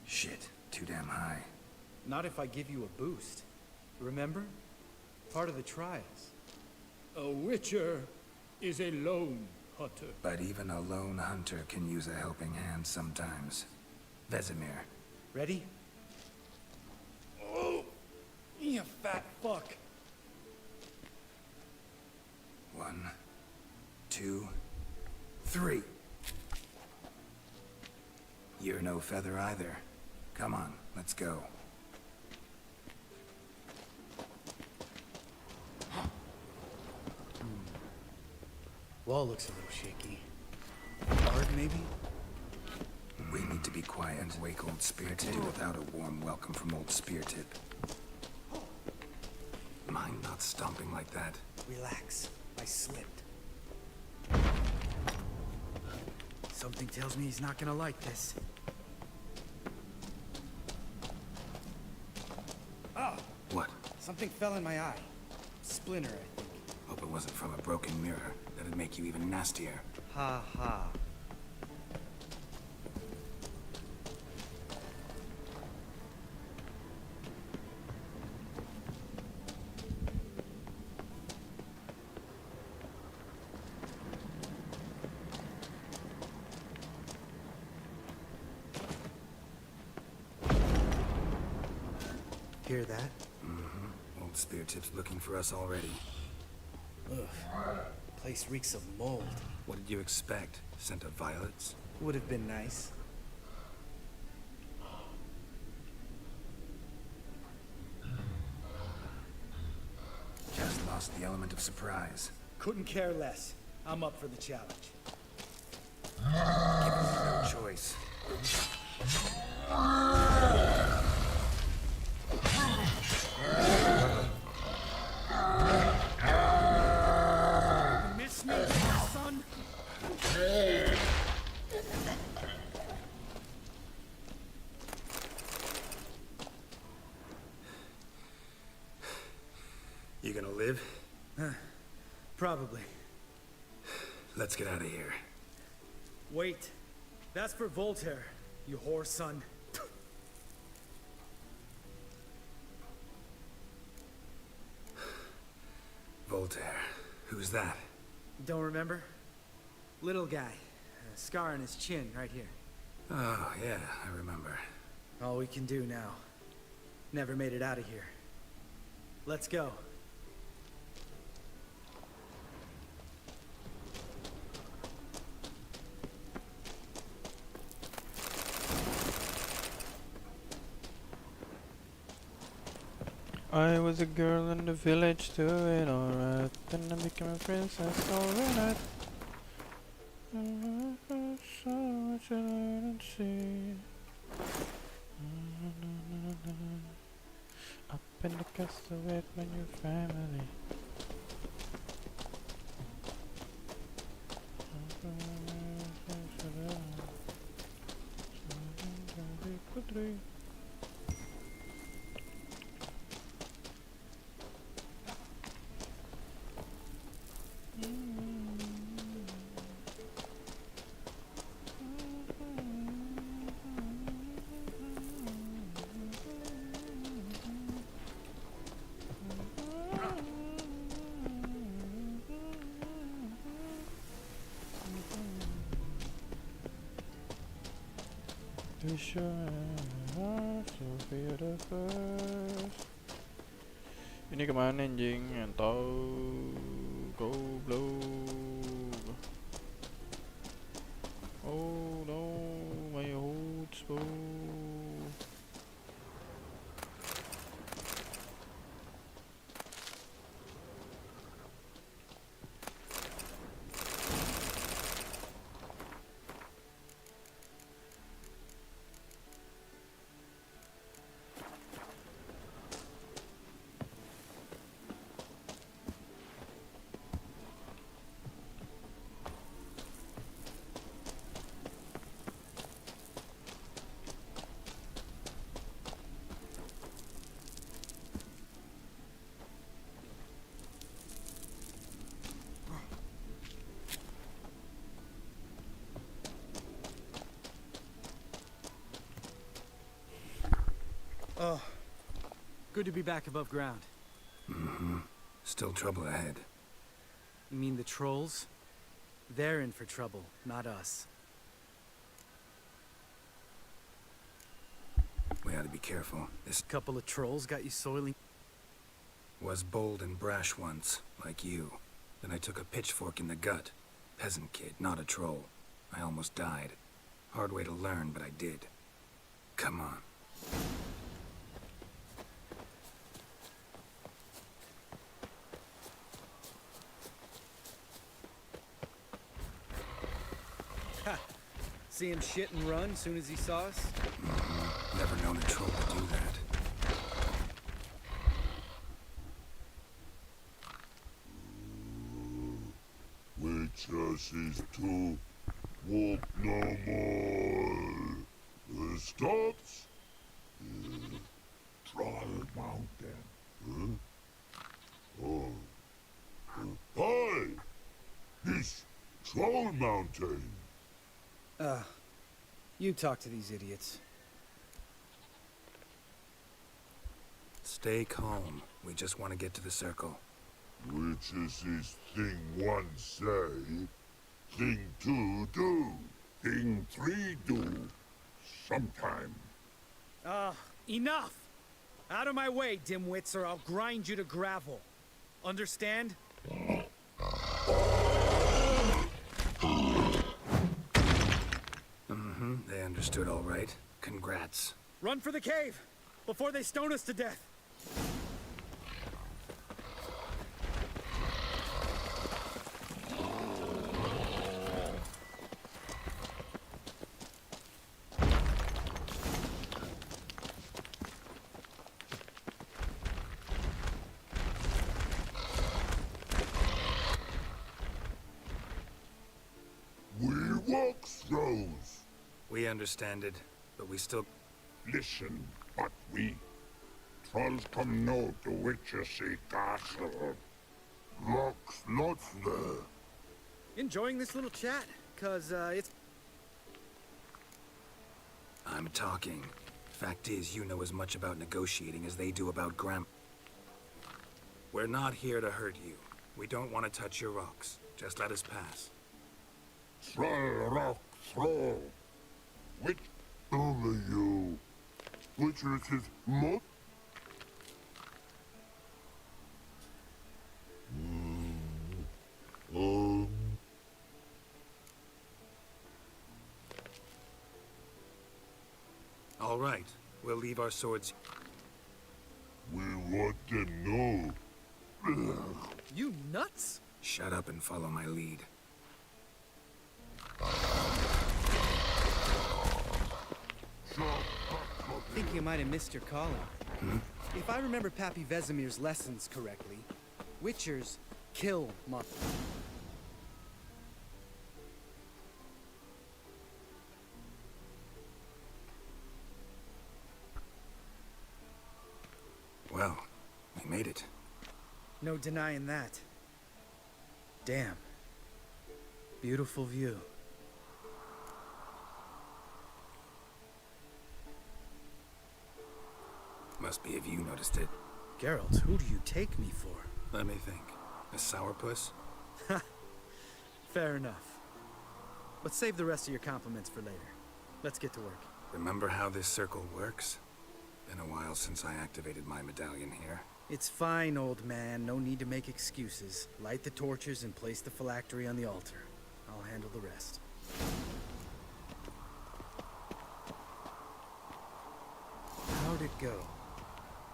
Shit, too damn high. Not if I give you a boost. Remember? Part of the trials. A witcher is a lone hunter. But even a lone hunter can use a helping hand sometimes. Vesemir. Ready? Oh! You fat fuck! 1, 2, 3. You're no feather either. Come on, let's go. Wall looks a little shaky. Hard, maybe? We need to be quiet and wake old Spear to do without a warm welcome from old Spear Tip. Mind not stomping like that. Relax. I slipped. Something tells me he's not gonna like this. Ah! What? Something fell in my eye. Splinter, I think. Hope it wasn't from a broken mirror. That'd make you even nastier. Ha ha. Hear that? Mm-hmm. Old Spear Tip's looking for us already. Ugh. Place reeks of mold. What did you expect? Scent of violets? Would have been nice. Just lost the element of surprise. Couldn't care less. I'm up for the challenge. Giving me no choice. Miss me, son? You gonna live? Probably. Let's get out of here. Wait. That's for Voltaire, you whore son. Voltaire. Who's that? Don't remember? Little guy. A scar on his chin, right here. Oh, yeah, I remember. All we can do now. Never made it out of here. Let's go. I was a girl in the village doing alright. Then I became a princess overnight. So much I learn and see. Up in the castle with my new family. We sure are so beautiful. Ini kemana anjing? Entau goblok. Oh no, my hotspot. Good to be back above ground. Mm-hmm. Still trouble ahead. You mean the trolls? They're in for trouble, not us. We ought to be careful. This couple of trolls got you soiling. Was bold and brash once, like you. Then I took a pitchfork in the gut. Peasant kid, not a troll. I almost died. Hard way to learn, but I did. Come on. Ha! See him shit and run soon as he saw us? Mm-hmm. Never known a troll to do that. Witches is to walk no more. Stops. Troll Mountain. Oh. Hi! This Troll Mountain. You talk to these idiots. Stay calm. We just want to get to the circle. Which is this thing one say, thing two do, thing three do, sometime. Enough! Out of my way, dimwits, or I'll grind you to gravel. Understand? Mm-hmm, they understood all right. Congrats. Run for the cave, before they stone us to death. We understand it, but we still... Listen, but we... Trolls come no to Witchersea Castle. Lots there. Enjoying this little chat? Cause, it's... I'm talking. Fact is, you know as much about negotiating as they do about We're not here to hurt you. We don't want to touch your rocks. Just let us pass. Troll rock throw. Which only you? Which is his mod? All right. We'll leave our swords. We want them know. You nuts? Shut up and follow my lead. I think you might have missed your calling. If I remember Pappy Vesemir's lessons correctly, Witchers kill monsters. Well, we made it. No denying that. Damn. Beautiful view. Must be if you noticed it. Geralt, who do you take me for? Let me think. A sourpuss? Fair enough. But save the rest of your compliments for later. Let's get to work. Remember how this circle works? Been a while since I activated my medallion here. It's fine, old man. No need to make excuses. Light the torches and place the phylactery on the altar. I'll handle the rest. How'd it go?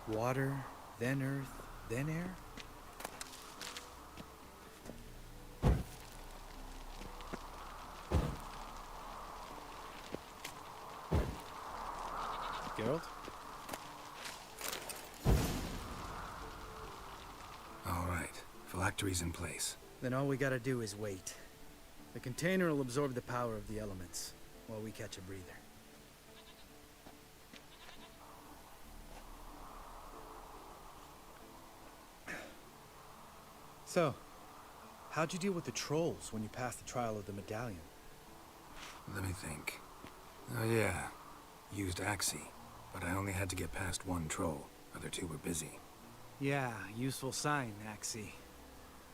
Water, then earth, then air? Geralt? All right. Phylactery's in place. Then all we gotta do is wait. The container will absorb the power of the elements, while we catch a breather. So, how'd you deal with the trolls when you passed the trial of the medallion? Let me think. Oh yeah. Used Axie, but I only had to get past one troll. Other two were busy. Yeah, useful sign, Axie.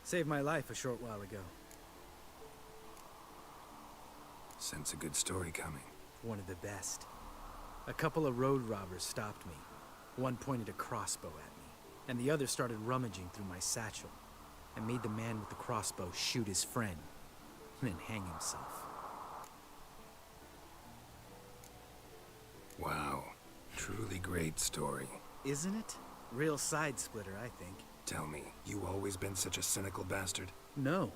Saved my life a short while ago. Sense a good story coming. One of the best. A couple of road robbers stopped me. One pointed a crossbow at me, and the other started rummaging through my satchel, and made the man with the crossbow shoot his friend, and then hang himself. Wow. Truly great story. Isn't it? Real side-splitter, I think. Tell me, you always been such a cynical bastard? No.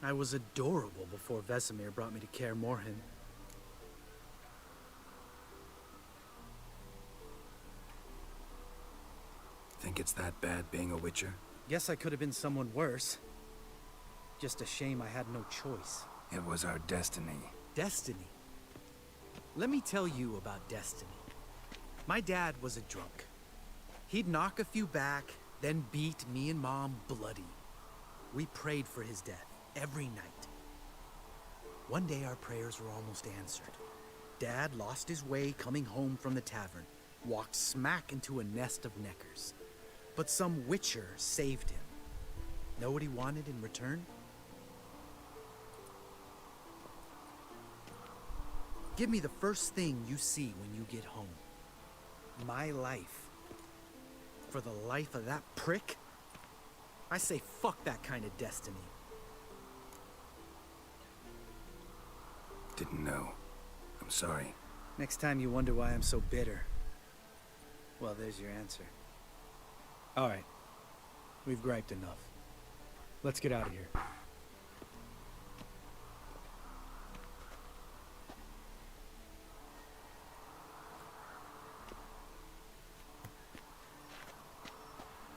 I was adorable before Vesemir brought me to Kaer Morhen. Think it's that bad being a witcher? Guess I could have been someone worse. Just a shame I had no choice. It was our destiny. Destiny? Let me tell you about destiny. My dad was a drunk. He'd knock a few back, then beat me and Mom bloody. We prayed for his death every night. One day our prayers were almost answered. Dad lost his way coming home from the tavern, walked smack into a nest of neckers. But some witcher saved him. Know what he wanted in return? Give me the first thing you see when you get home. My life. For the life of that prick? I say fuck that kind of destiny. Didn't know. I'm sorry. Next time you wonder why I'm so bitter, well, there's your answer. All right. We've griped enough. Let's get out of here.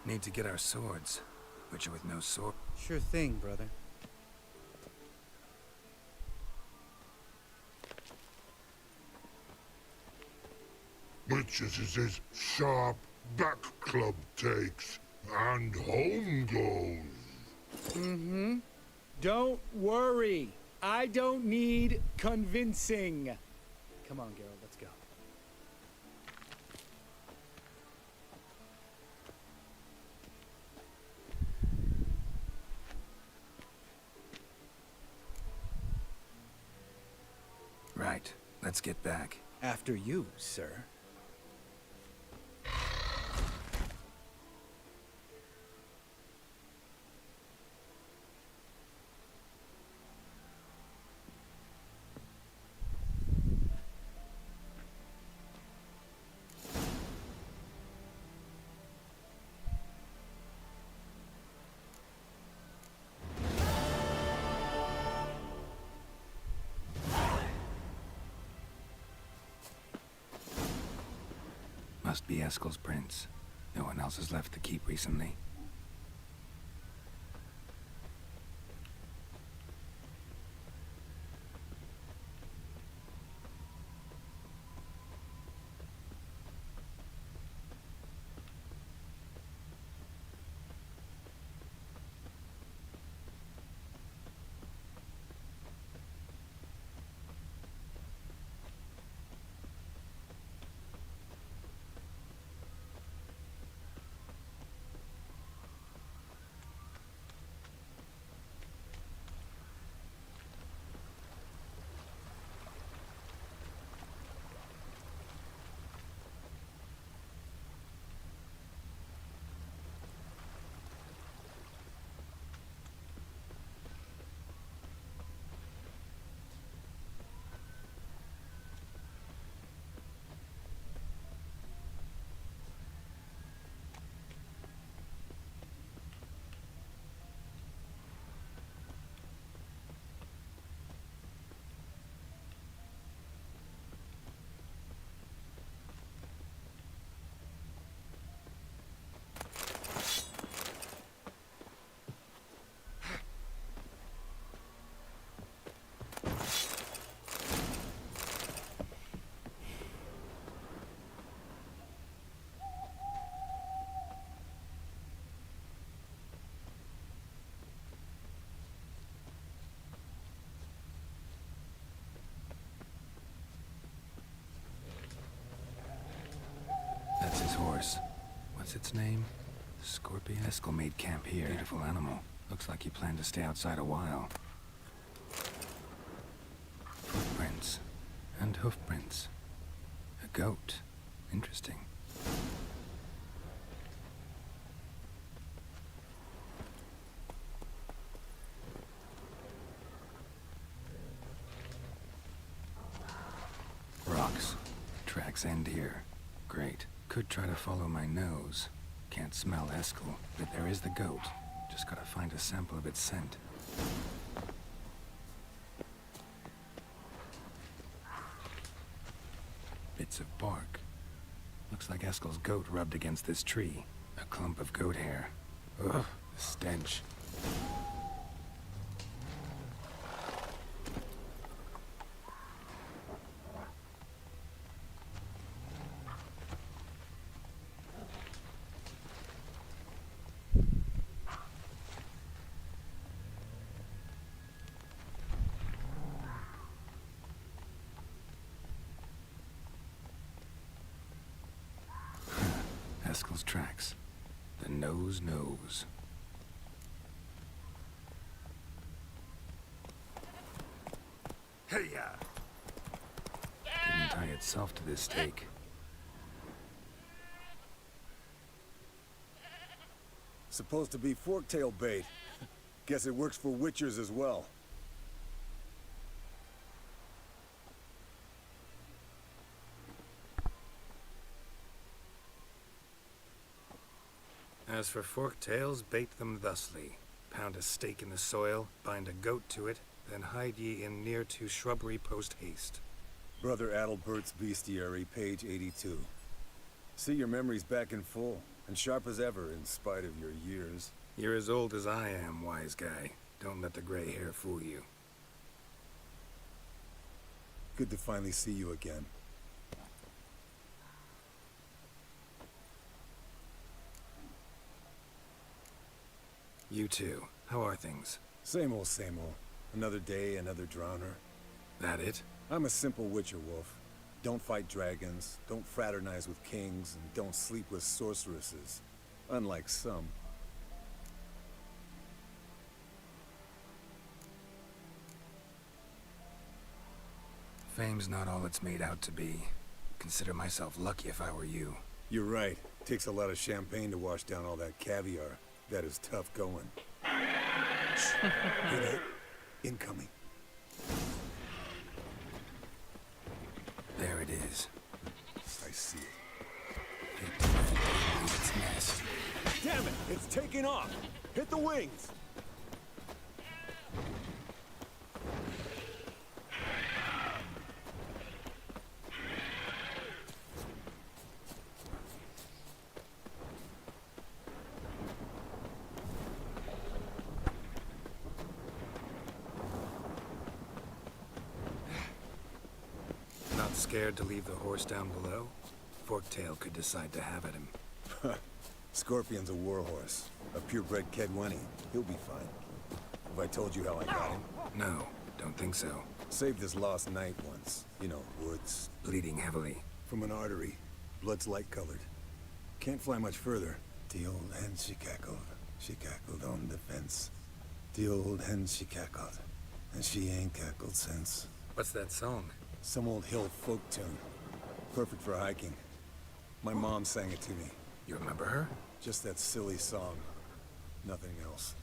Need to get our swords. Witcher with no sword. Sure thing, brother. Witches is his sharp back club takes, and home goes. Mm-hmm. Don't worry. I don't need convincing. Come on, Geralt, let's go. Right. Let's get back. After you, sir. Must be Eskel's prints. No one else has left the keep recently. What's its name? Scorpion? Eskel made camp here. Beautiful animal. Looks like he planned to stay outside a while. Footprints. And hoofprints. A goat. Interesting. Rocks. Tracks end here. Great. Could try to follow my nose. Can't smell Eskel, but there is the goat. Just gotta find a sample of its scent. Bits of bark. Looks like Eskel's goat rubbed against this tree. A clump of goat hair. Ugh, the stench. Eskel's tracks. The nose knows. Hey-ya! Didn't tie itself to this stake. Supposed to be forktail bait. Guess it works for witchers as well. As for forktails, bait them thusly. Pound a stake in the soil, bind a goat to it, then hide ye in near to shrubbery post haste. Brother Adalbert's Bestiary, page 82. See, your memory's back in full, and sharp as ever in spite of your years. You're as old as I am, wise guy. Don't let the gray hair fool you. Good to finally see you again. You too. How are things? Same old, same old. Another day, another drowner. That it? I'm a simple witcher, Wolf. Don't fight dragons, don't fraternize with kings, and don't sleep with sorceresses. Unlike some. Fame's not all it's made out to be. Consider myself lucky if I were you. You're right. Takes a lot of champagne to wash down all that caviar. That is tough going. Hear that? Incoming. There it is. I see it. Its nest. Damn it! It's taking off! Hit the wings! Not scared to leave the horse down below? Forktail could decide to have at him. Scorpion's a warhorse. A purebred Kedwenny. He'll be fine. Have I told you how I got him? No, don't think so. Saved his lost knight once. You know, woods. Bleeding heavily. From an artery. Blood's light-colored. Can't fly much further. The old hen she cackled. She cackled on the fence. The old hen she cackled. And she ain't cackled since. What's that song? Some old hill folk tune. Perfect for hiking. My mom sang it to me. You remember her? Just that silly song. Nothing else.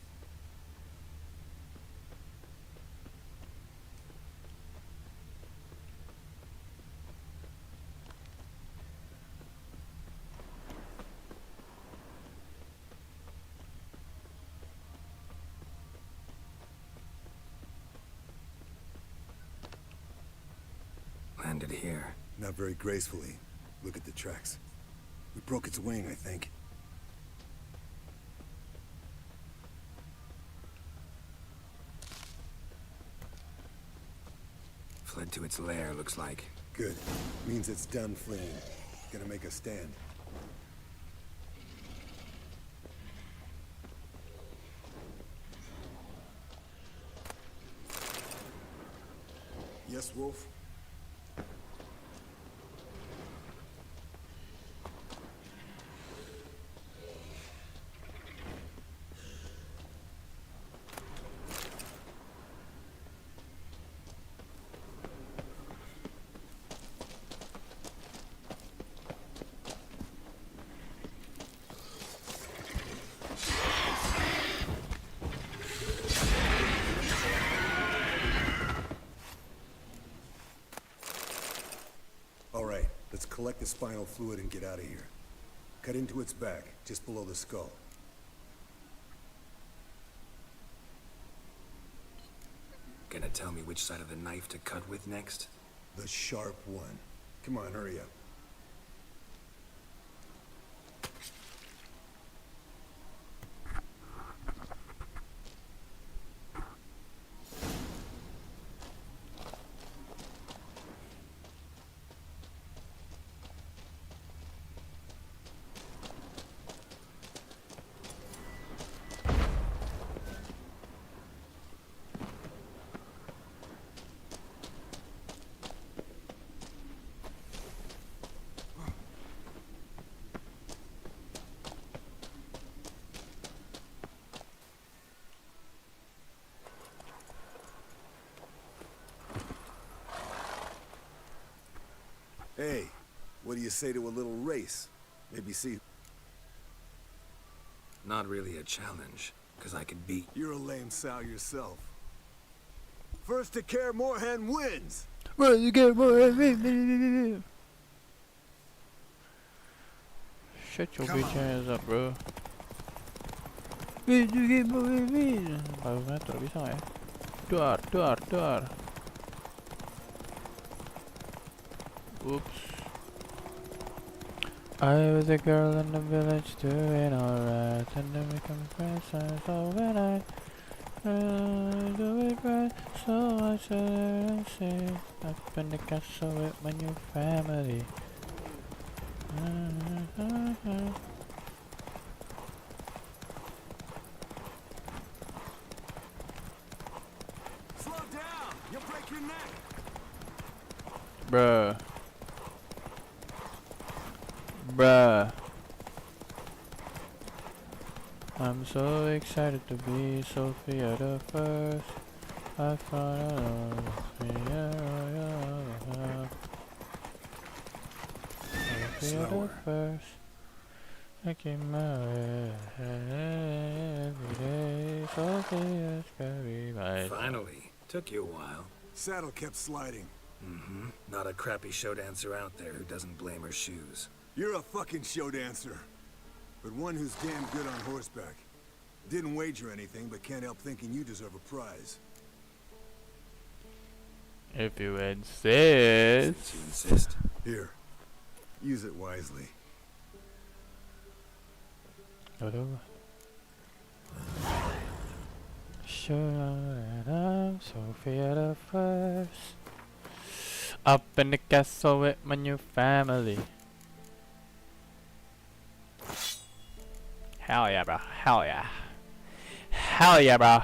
Landed here. Not very gracefully. Look at the tracks. We broke its wing, I think. Fled to its lair, looks like. Good. Means it's done fleeing. Gonna make a stand. Yes, Wolf? Collect the spinal fluid and get out of here. Cut into its back, just below the skull. Gonna tell me which side of the knife to cut with next? The sharp one. Come on, hurry up. Hey, what do you say to a little race? Maybe see... Not really a challenge, because I could beat... You're a lame sow yourself. First to care Moorhen wins! First to care Moorhen wins! Shut your bitch ass up, bro. First to care Moorhen wins! Bagusnya terus bisa nggak ya? Duar. Oops. I was a girl in the village doing alright, and then we come friends, so when I do it right, so I should say, up in the castle with my new family. Slow down! You'll break your neck! Bruh. I'm so excited to be Sophia the First. I found out Sophia the First. I came out every day. Sophia's very right. Finally. Took you a while. Saddle kept sliding. Mm-hmm. Not a crappy show dancer out there who doesn't blame her shoes. You're a fucking show dancer. But one who's damn good on horseback. Didn't wager anything, but can't help thinking you deserve a prize. If you insist. Since you insist. Here. Use it wisely. Sure that I'm Sophia the First. Up in the castle with my new family. Hell yeah, bro. Hell yeah. Hell yeah, bro.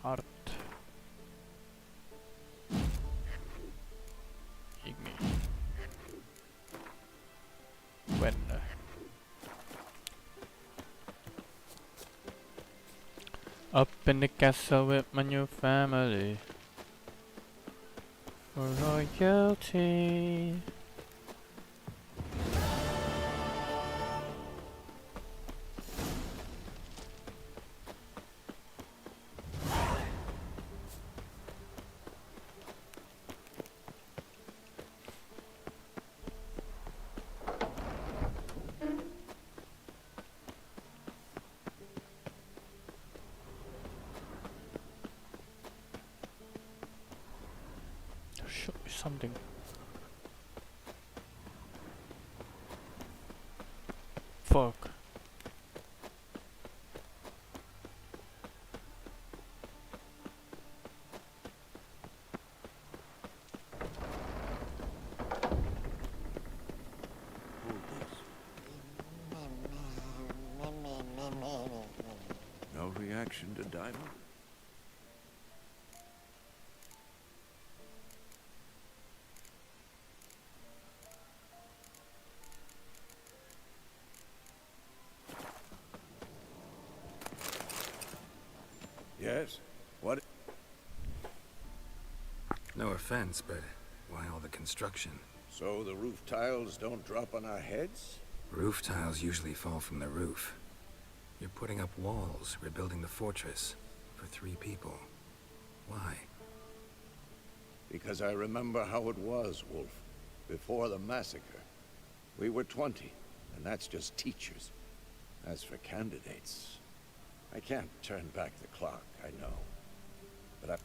Art. Igni. When? Up in the castle with my new family. For royalty. Show me something. Fuck. No reaction to Diamond? Yes? What? No offense, but why all the construction? So the roof tiles don't drop on our heads? Roof tiles usually fall from the roof. You're putting up walls, rebuilding the fortress. For 3 people. Why? Because I remember how it was, Wolf. Before the massacre. We were 20, and that's just teachers. As for candidates, I can't turn back the clock, I know. But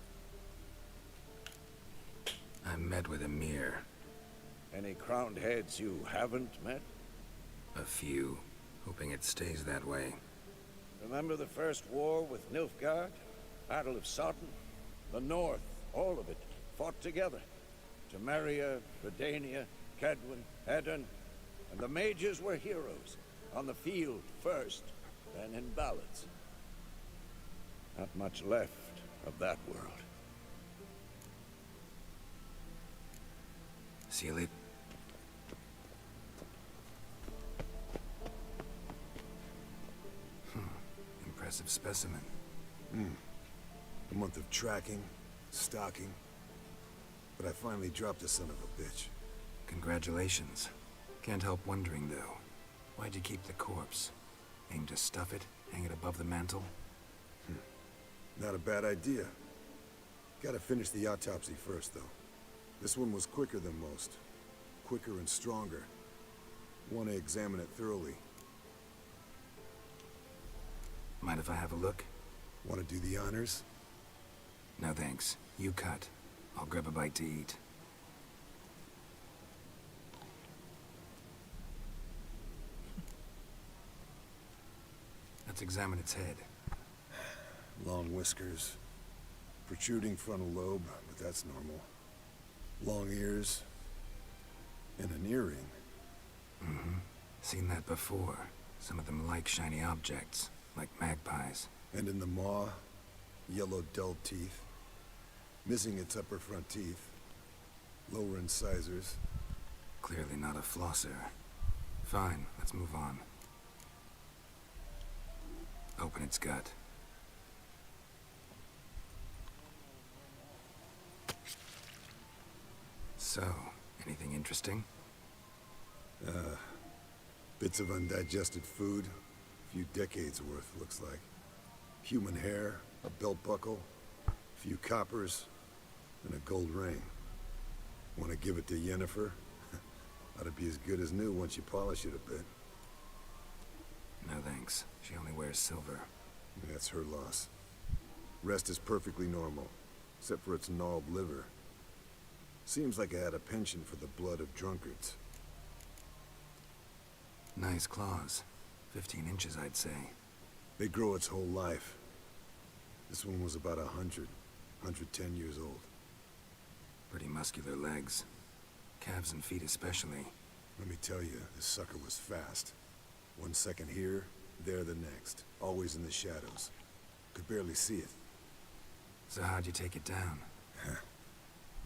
I met with Emir. any crowned heads you haven't met? A few. Hoping it stays that way. Remember the first war with Nilfgaard? Battle of Sodden? The North, all of it, fought together. Temeria, Redania, Kedwin, Edirn, and the mages were heroes. On the field first, then in ballads. Not much left of that world. See you later. Impressive specimen. A month of tracking, stalking. But I finally dropped the son of a bitch. Congratulations. Can't help wondering, though. Why'd you keep the corpse? Aim to stuff it? Hang it above the mantle? Not a bad idea. Gotta finish the autopsy first, though. This one was quicker than most. Quicker and stronger. Want to examine it thoroughly. Mind if I have a look? Want to do the honors? No thanks. You cut. I'll grab a bite to eat. Let's examine its head. Long whiskers. Protruding frontal lobe, but that's normal. Long ears. And an earring. Mm-hmm. Seen that before. Some of them like shiny objects, like magpies. And in the maw, yellow dull teeth. Missing its upper front teeth. Lower incisors. Clearly not a flosser. Fine, let's move on. Open its gut. So, anything interesting? Bits of undigested food. A few decades worth, looks like. Human hair, a belt buckle, a few coppers, and a gold ring. Want to give it to Yennefer? Ought to be as good as new once you polish it a bit. No thanks. She only wears silver. That's her loss. Rest is perfectly normal, except for its gnarled liver. Seems like I had a penchant for the blood of drunkards. Nice claws. 15 inches, I'd say. They grow its whole life. This one was about 100, 110 years old. Pretty muscular legs. Calves and feet especially. Let me tell you, this sucker was fast. 1 second here, there the next. Always in the shadows. Could barely see it. So how'd you take it down?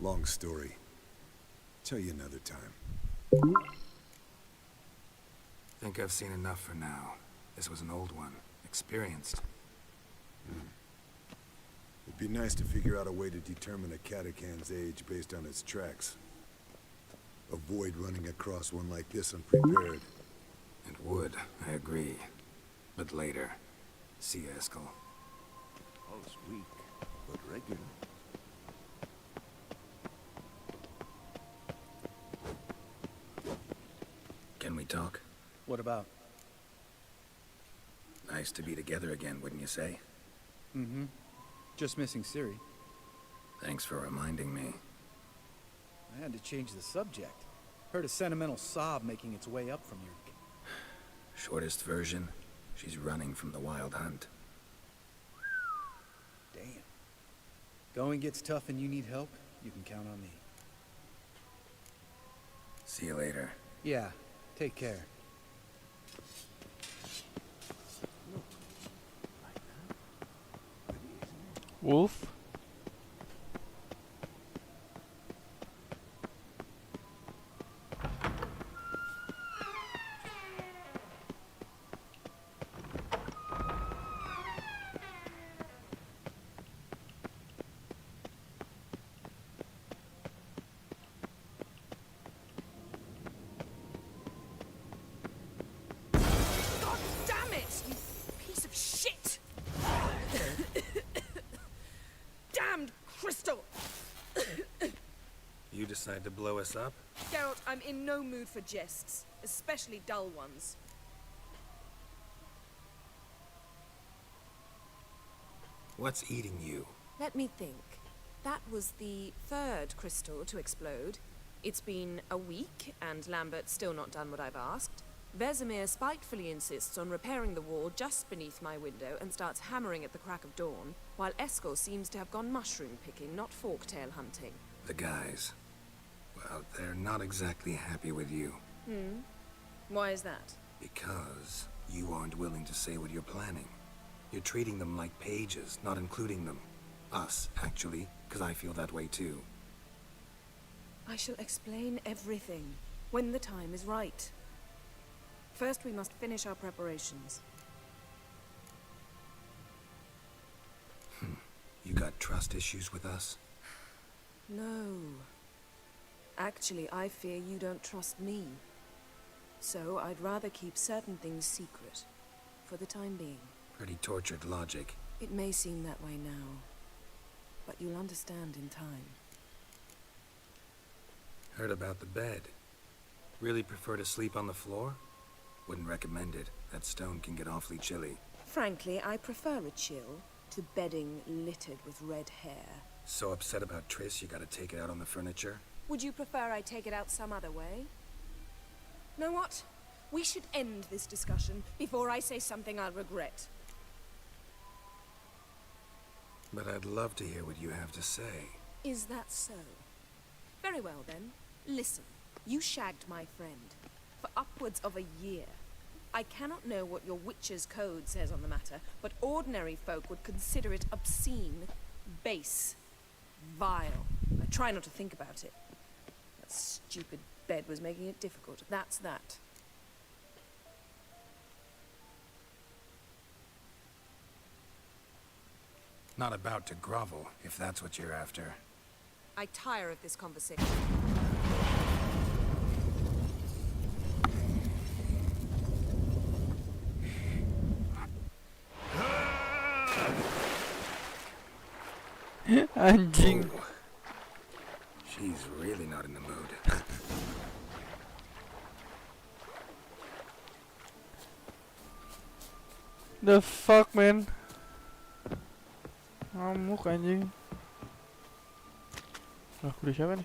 Long story. Tell you another time. Think I've seen enough for now. This was an old one. Experienced. It'd be nice to figure out a way to determine a catacan's age based on its tracks. Avoid running across one like this unprepared. It would, I agree. But later. See you, Eskel. Pulse weak, but regular. Can we talk? What about? Nice to be together again, wouldn't you say? Mm-hmm. Just missing Ciri. Thanks for reminding me. I had to change the subject. Heard a sentimental sob making its way up from your... Shortest version, she's running from the wild hunt. Damn. Going gets tough and you need help, you can count on me. See you later. Yeah, take care. Wolf? decide to blow us up? Geralt, I'm in no mood for jests, especially dull ones. What's eating you? Let me think. That was the third crystal to explode. It's been a week, and Lambert's still not done what I've asked. Vesemir spitefully insists on repairing the wall just beneath my window and starts hammering at the crack of dawn, while Eskel seems to have gone mushroom picking, not forktail hunting. The guys. Well, they're not exactly happy with you. Why is that? Because you aren't willing to say what you're planning. You're treating them like pages, not including them. Us, actually, because I feel that way too. I shall explain everything when the time is right. First, we must finish our preparations. You got trust issues with us? No. Actually, I fear you don't trust me. So I'd rather keep certain things secret, for the time being. Pretty tortured logic. It may seem that way now, but you'll understand in time. Heard about the bed. Really prefer to sleep on the floor? Wouldn't recommend it. That stone can get awfully chilly. Frankly, I prefer a chill to bedding littered with red hair. So upset about Triss, you gotta take it out on the furniture? Would you prefer I take it out some other way? Know what? We should end this discussion before I say something I'll regret. But I'd love to hear what you have to say. Is that so? Very well then. Listen, you shagged my friend for upwards of a year. I cannot know what your witch's code says on the matter, but ordinary folk would consider it obscene, base, vile. I try not to think about it. That stupid bed was making it difficult. That's that. Not about to grovel, if that's what you're after. I tire of this conversation. Anjing. Oh. She's really not in the mood. The fuck, man? Ngamuk anjing. Lah, kuda siapa nih?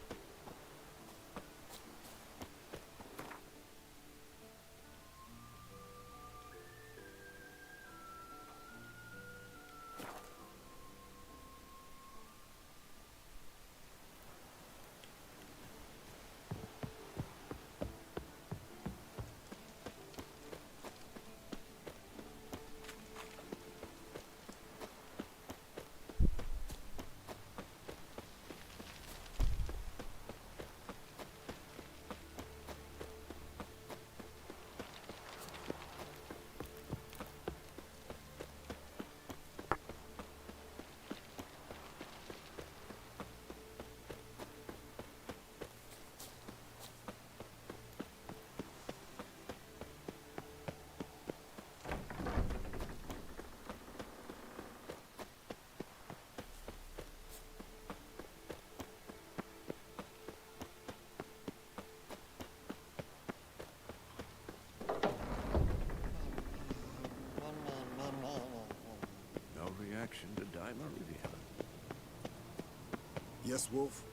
No reaction to Daima Riviera. Yes, Wolf?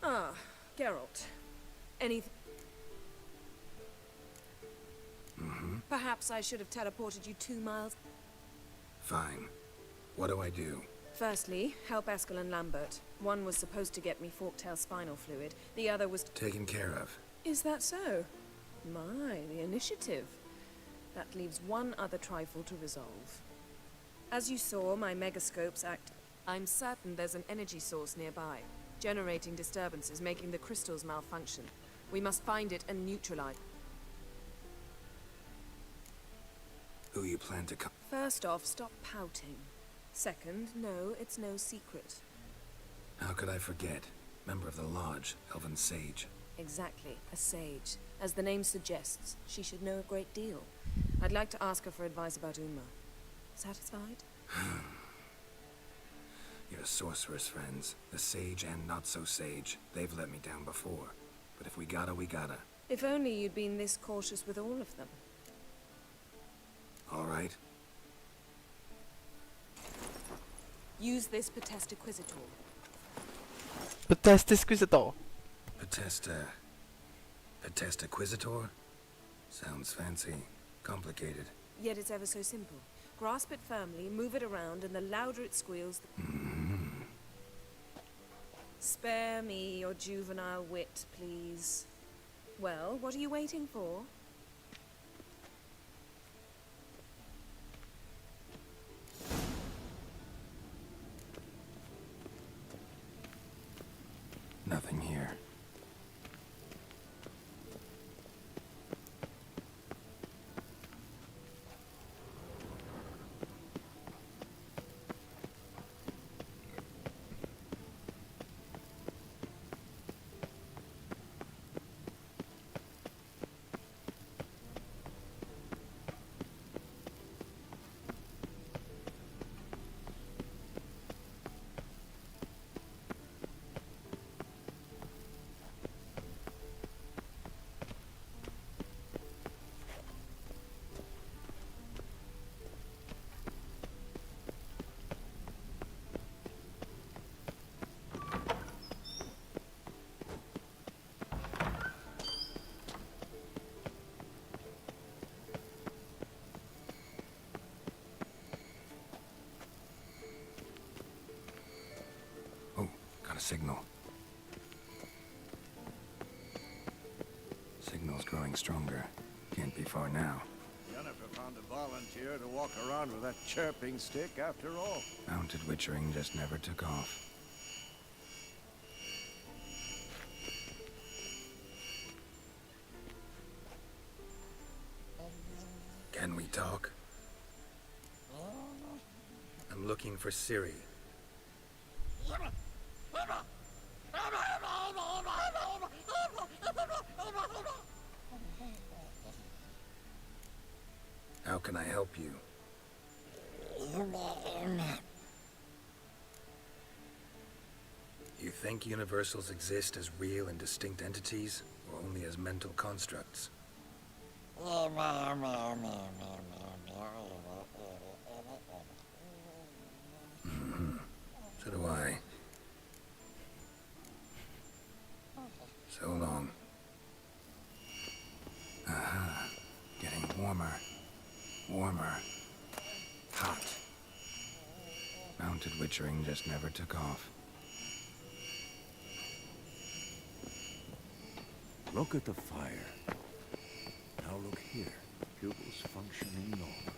Ah, Geralt. Anything? Perhaps I should have teleported you 2 miles. Fine. What do I do? Firstly, help Eskel and Lambert. One was supposed to get me forktail spinal fluid. The other was... Taken care of. Is that so? My, the initiative. That leaves one other trifle to resolve. As you saw, my megascopes act. I'm certain there's an energy source nearby, generating disturbances, making the crystals malfunction. We must find it and neutralize. Who you plan to come? First off, stop pouting. Second, no, it's no secret. How could I forget? Member of the Lodge, Elven Sage. Exactly, a sage. As the name suggests, she should know a great deal. I'd like to ask her for advice about Uma. Satisfied? Your sorceress friends, the sage and not so sage, they've let me down before. But if we gotta, we gotta. If only you'd been this cautious with all of them. All right. Use this Potest Acquisitor. Potest Acquisitor. Potest Acquisitor? Sounds fancy. Complicated. Yet it's ever so simple. Grasp it firmly, move it around, and the louder it squeals, the... Spare me your juvenile wit, please. Well, what are you waiting for? Nothing here. A signal. Signal's growing stronger. Can't be far now. Yennefer found a volunteer to walk around with that chirping stick after all. Mounted witchering just never took off. Can we talk? I'm looking for Ciri. How can I help you? You think universals exist as real and distinct entities, or only as mental constructs? So do I. So long. Aha. Getting warmer. Warmer. Hot. Mounted witchering just never took off. Look at the fire. Now look here. Pupils functioning normally.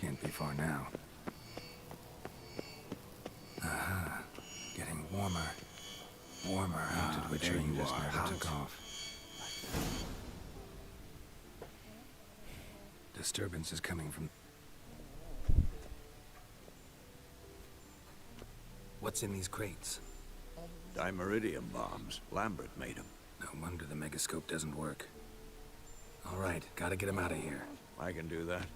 Can't be far now. Aha. Getting warmer. Warmer. Mounted witchering just never took off. Disturbance is coming from... What's in these crates? Dimeridium bombs. Lambert made them. No wonder the megascope doesn't work. All right, gotta get him out of here. I can do that.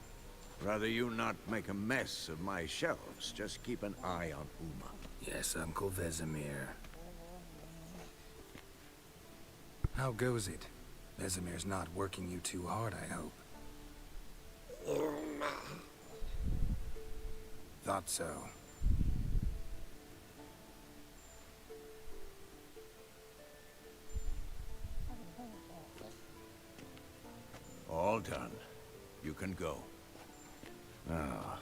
Rather you not make a mess of my shelves. Just keep an eye on Uma. Yes, Uncle Vesemir. How goes it? Vesemir's not working you too hard, I hope. Thought so. All done. You can go. Now,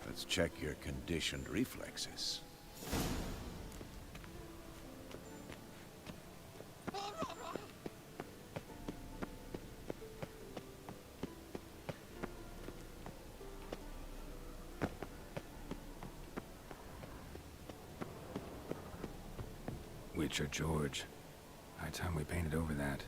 let's check your conditioned reflexes. Witcher George. High time we painted over that.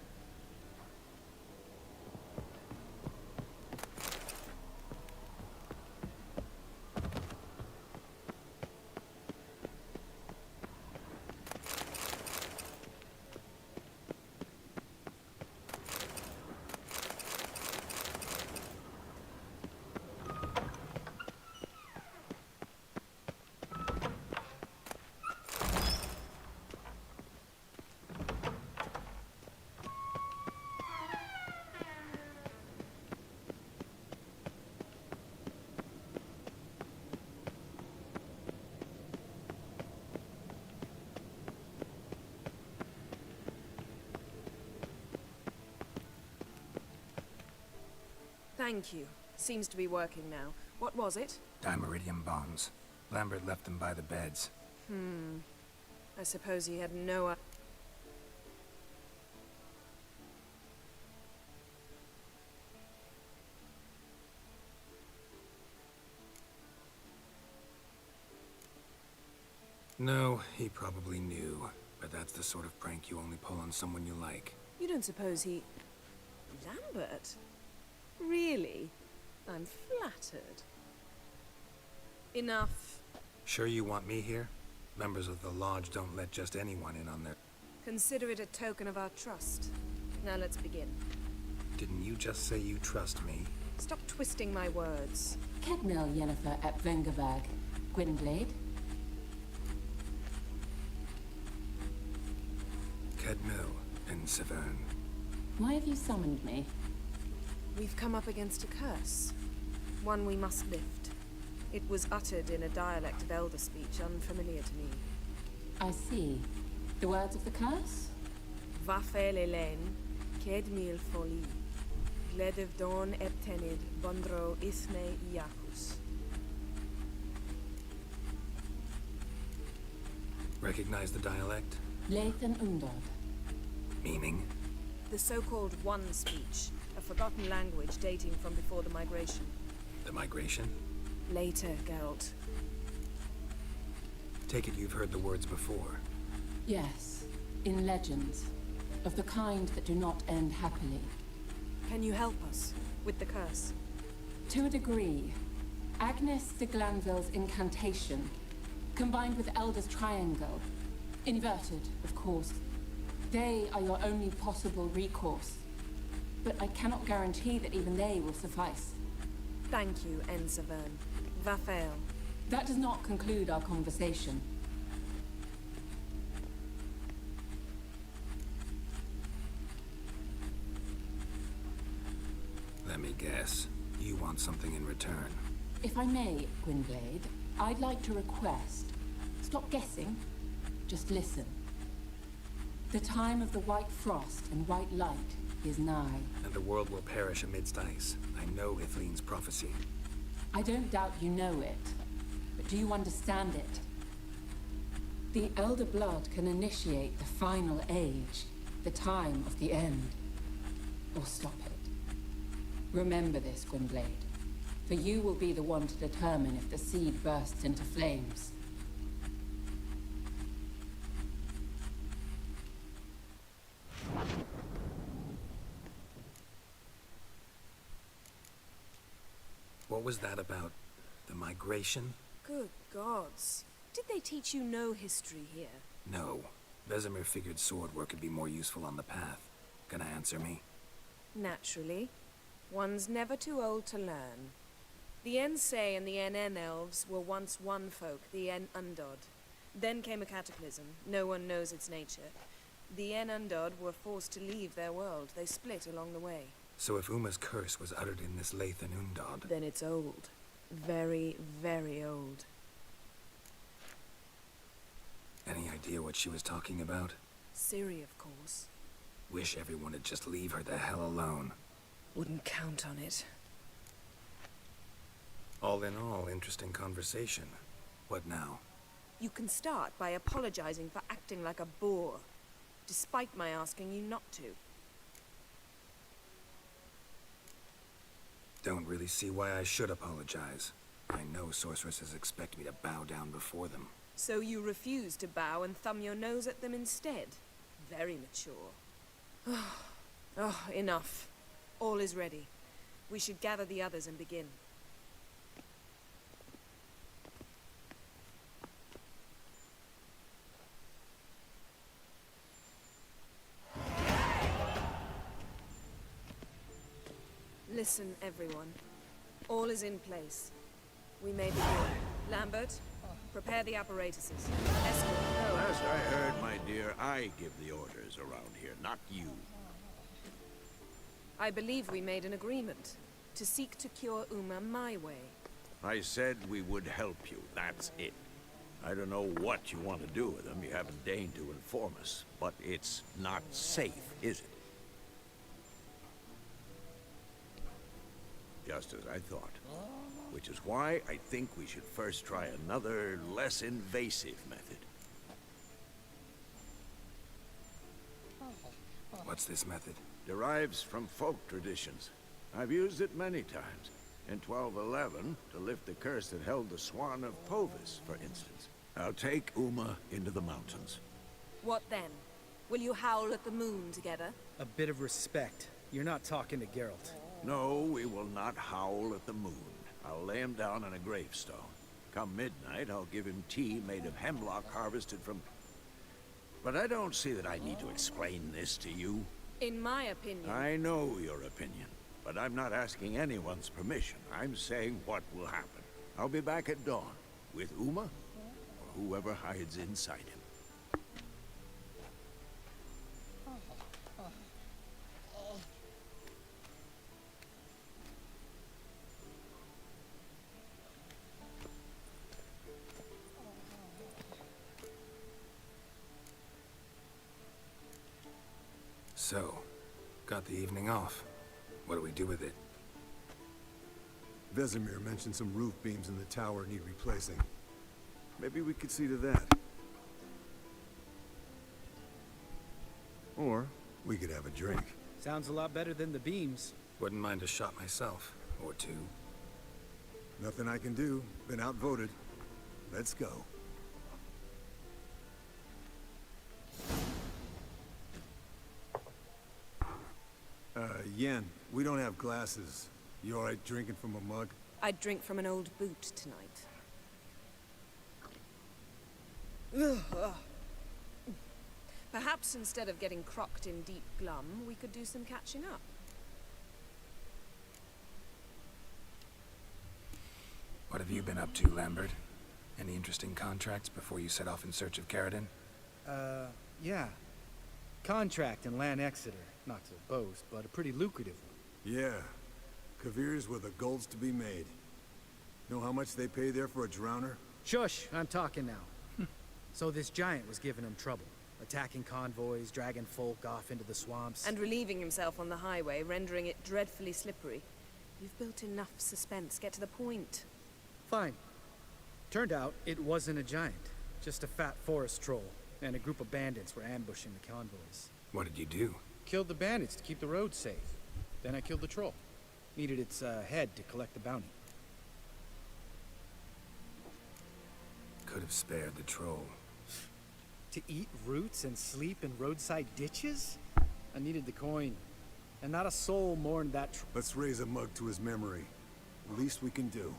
Thank you. Seems to be working now. What was it? Dimeridium bombs. Lambert left them by the beds. I suppose he had no... No, he probably knew. But that's the sort of prank you only pull on someone you like. You don't suppose he... Lambert? Really? I'm flattered. Enough. Sure you want me here? Members of the Lodge don't let just anyone in on their... Consider it a token of our trust. Now let's begin. Didn't you just say you trust me? Stop twisting my words. Kedmil Yennefer at Vengerberg. Gwynblade? Kedmil and Severn. Why have you summoned me? We've come up against a curse. One we must lift. It was uttered in a dialect of Elder speech unfamiliar to me. I see. The words of the curse? Vafel Elen, Kedmil Foli, Gledev Don Eptenid, Bondro Ithne Iakus. Recognize the dialect? Lathan Undod. Meaning? The so-called One speech, a forgotten language dating from before the migration. The migration? Later, Geralt. Take it you've heard the words before. Yes, in legends. Of the kind that do not end happily. Can you help us with the curse? To a degree. Agnes de Glanville's incantation, combined with Elder's triangle, inverted, of course. They are your only possible recourse. But I cannot guarantee that even they will suffice. Thank you, Severn. Vafel. That does not conclude our conversation. Let me guess. You want something in return. If I may, Gwynblade, I'd like to request. Stop guessing. Just listen. The time of the white frost and white light is nigh. And the world will perish amidst ice. I know Ithleen's prophecy. I don't doubt you know it. But do you understand it? The Elder Blood can initiate the final age, the time of the end. Or stop it. Remember this, Gwynblade. For you will be the one to determine if the seed bursts into flames. What was that about? The migration? Good gods. Did they teach you no history here? No. Vesemir figured sword work could be more useful on the path. Gonna answer me? Naturally. One's never too old to learn. The Ensei and the NN elves were once one folk, the En Undod. Then came a cataclysm. No one knows its nature. The En Undod were forced to leave their world. They split along the way. So if Uma's curse was uttered in this Lathan Undod... Then it's old. Very, very old. Any idea what she was talking about? Ciri, of course. Wish everyone would just leave her the hell alone. Wouldn't count on it. All in all, interesting conversation. What now? You can start by apologizing for acting like a boor, despite my asking you not to. Don't really see why I should apologize. I know sorceresses expect me to bow down before them. So you refuse to bow and thumb your nose at them instead? Very mature. Oh, enough. All is ready. We should gather the others and begin. Listen, everyone. All is in place. We may begin. Lambert, prepare the apparatuses. Escort, go. Last I heard, my dear, I give the orders around here, not you. I believe we made an agreement to seek to cure Uma my way. I said we would help you, that's it. I don't know what you want to do with them, you haven't deigned to inform us, but it's not safe, is it? Just as I thought. Which is why I think we should first try another, less invasive method. What's this method? Derives from folk traditions. I've used it many times. In 1211, to lift the curse that held the Swan of Povis, for instance. I'll take Uma into the mountains. What then? Will you howl at the moon together? A bit of respect. You're not talking to Geralt. No, we will not howl at the moon. I'll lay him down on a gravestone. Come midnight, I'll give him tea made of hemlock harvested from... But I don't see that I need to explain this to you. In my opinion... I know your opinion, but I'm not asking anyone's permission. I'm saying what will happen. I'll be back at dawn, with Uma, or whoever hides inside him. So, got the evening off. What do we do with it? Vesemir mentioned some roof beams in the tower need replacing. Maybe we could see to that. Or we could have a drink. Sounds a lot better than the beams. Wouldn't mind a shot myself, or two. Nothing I can do. Been outvoted. Let's go. Yen, we don't have glasses. You alright drinking from a mug? I'd drink from an old boot tonight. Perhaps instead of getting crocked in deep glum, we could do some catching up. What have you been up to, Lambert? Any interesting contracts before you set off in search of Caradon? Yeah. Contract in Lan Exeter. Not to boast, but a pretty lucrative one. Yeah. Kavir's where the gold's to be made. Know how much they pay there for a drowner? Shush! I'm talking now. So this giant was giving him trouble. Attacking convoys, dragging folk off into the swamps. And relieving himself on the highway, rendering it dreadfully slippery. You've built enough suspense. Get to the point. Fine. Turned out it wasn't a giant. Just a fat forest troll. And a group of bandits were ambushing the convoys. What did you do? Killed the bandits to keep the road safe. Then I killed the troll. Needed its head to collect the bounty. Could have spared the troll. To eat roots and sleep in roadside ditches? I needed the coin. And not a soul mourned that Let's raise a mug to his memory. Least we can do.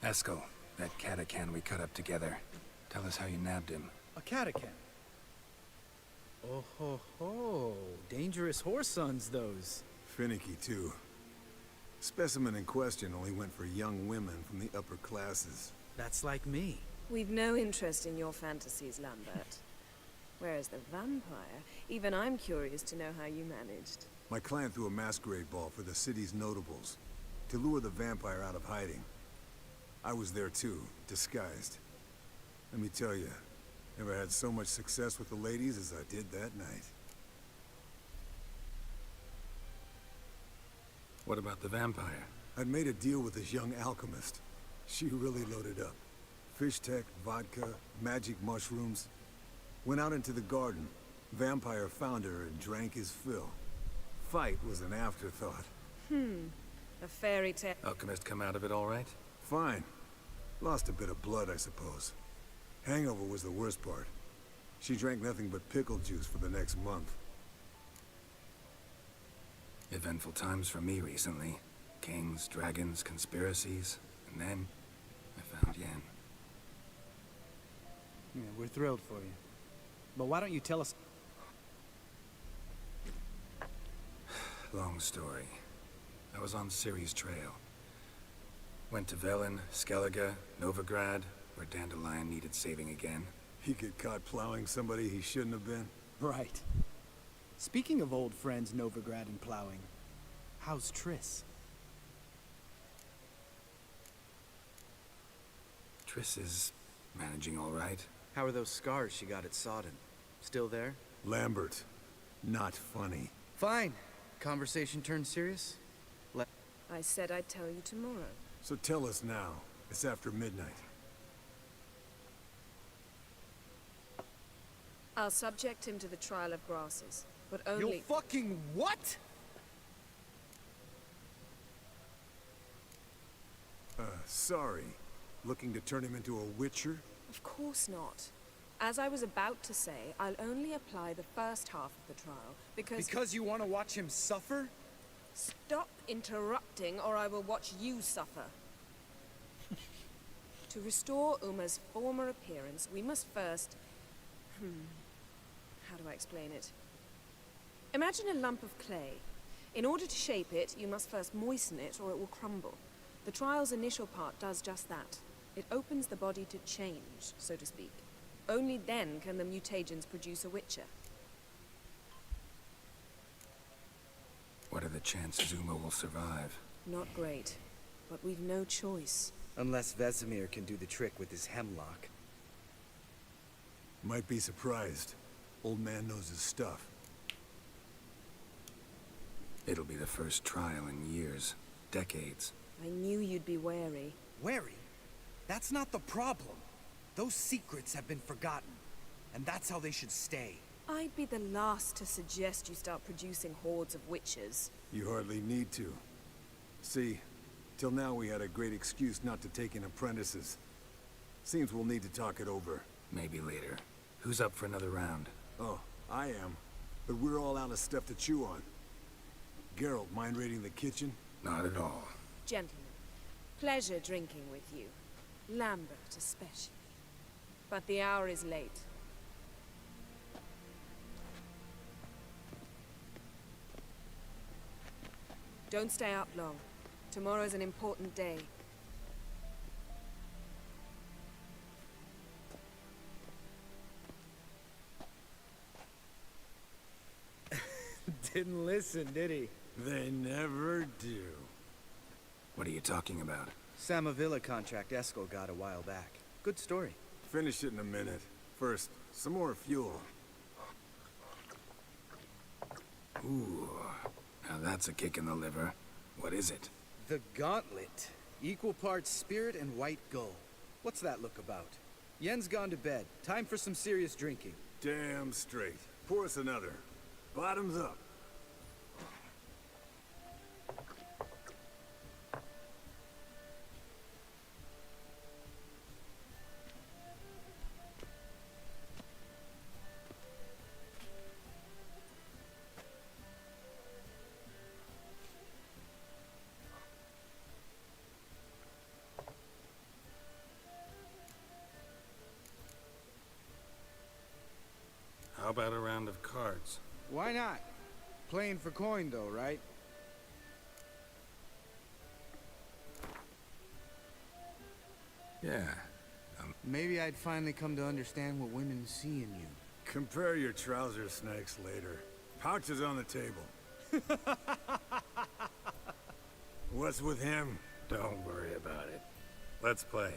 Eskel, that catacan we cut up together. Tell us how you nabbed him. A catacan? Oh ho ho. Dangerous horse sons, those. Finicky, too. Specimen in question only went for young women from the upper classes. That's like me. We've no interest in your fantasies, Lambert. Whereas the vampire, even I'm curious to know how you managed. My client threw a masquerade ball for the city's notables, to lure the vampire out of hiding. I was there too, disguised. Let me tell you, Never had so much success with the ladies as I did that night. What about the vampire? I'd made a deal with this young alchemist. She really loaded up. Fish tech, vodka, magic mushrooms. Went out into the garden. Vampire found her and drank his fill. Fight was an afterthought. A fairy tale. Alchemist come out of it all right? Fine. Lost a bit of blood, I suppose. Hangover was the worst part. She drank nothing but pickle juice for the next month. Eventful times for me recently. Kings, dragons, conspiracies, and then I found Yen. Yeah, we're thrilled for you. But why don't you tell us? Long story. I was on Ciri's trail. Went to Velen, Skellige, Novigrad, where Dandelion needed saving again. He get caught plowing somebody he shouldn't have been. Right. Speaking of old friends Novigrad and plowing, how's Triss? Triss is managing all right. How are those scars she got at Sodden? Still there? Lambert. Not funny. Fine. Conversation turned serious? I said I'd tell you tomorrow. So tell us now. It's after midnight. I'll subject him to the trial of grasses, but only— You'll fucking what? Sorry. Looking to turn him into a witcher? Of course not. As I was about to say, I'll only apply the first half of the trial, because— Because you want to watch him suffer? Stop interrupting, or I will watch you suffer. To restore Uma's former appearance, we must first— how do I explain it? Imagine a lump of clay. In order to shape it, you must first moisten it, or it will crumble. The trial's initial part does just that. It opens the body to change, so to speak. Only then can the mutagens produce a witcher. What are the chances Uma will survive? Not great, but we've no choice. Unless Vesemir can do the trick with his hemlock. Might be surprised. Old man knows his stuff. It'll be the first trial in years. Decades. I knew you'd be wary. Wary? That's not the problem. Those secrets have been forgotten. And that's how they should stay. I'd be the last to suggest you start producing hordes of witches. You hardly need to. See, till now we had a great excuse not to take in apprentices. Seems we'll need to talk it over. Maybe later. Who's up for another round? Oh, I am. But we're all out of stuff to chew on. Geralt, mind raiding the kitchen? Not at all. Gentlemen, pleasure drinking with you. Lambert especially. But the hour is late. Don't stay up long. Tomorrow's an important day. Didn't listen, did he? They never do. What are you talking about? Samavilla contract Eskel got a while back. Good story. Finish it in a minute. First, some more fuel. Ooh, now that's a kick in the liver. What is it? The Gauntlet. Equal parts spirit and white gull. What's that look about? Yen's gone to bed. Time for some serious drinking. Damn straight. Pour us another. Bottoms up. How about a round of cards? Why not? Playing for coin though, right? Yeah. Maybe I'd finally come to understand what women see in you. Compare your trouser snakes later. Pouch is on the table. What's with him? Don't worry about it. Let's play.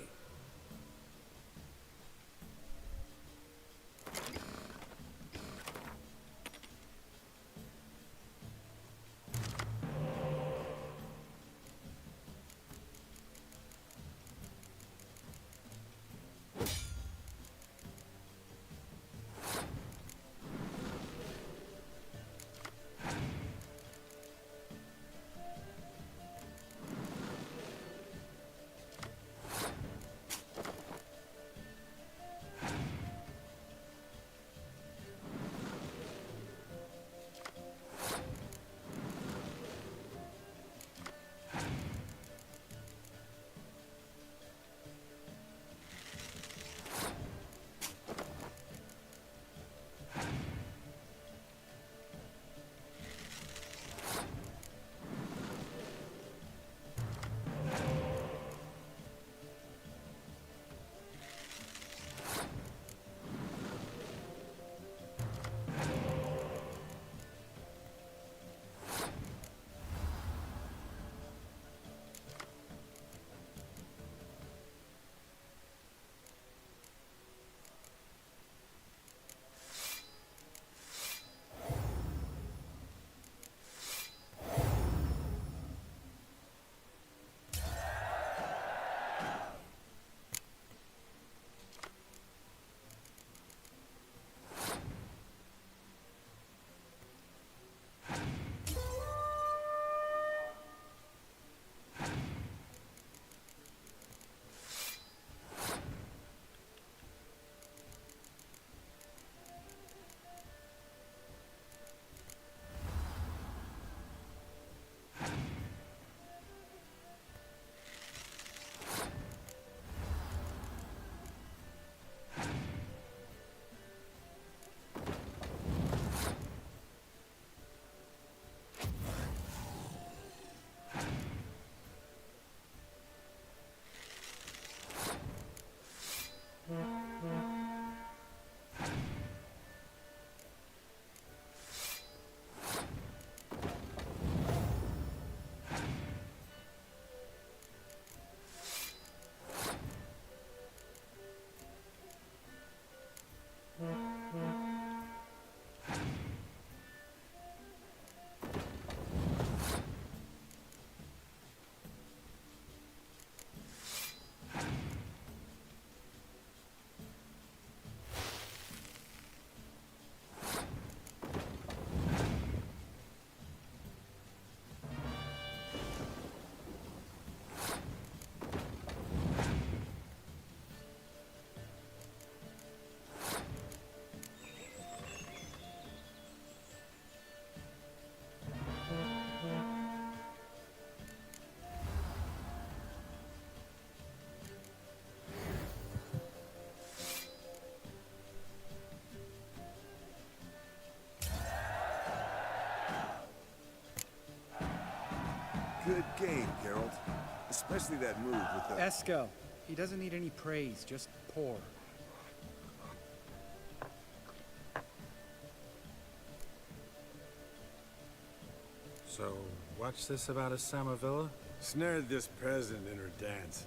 Good game, Geralt. Especially that move with the... Esco. He doesn't need any praise, just pour. So, what's this about a Samavilla? Snared this peasant in her dance.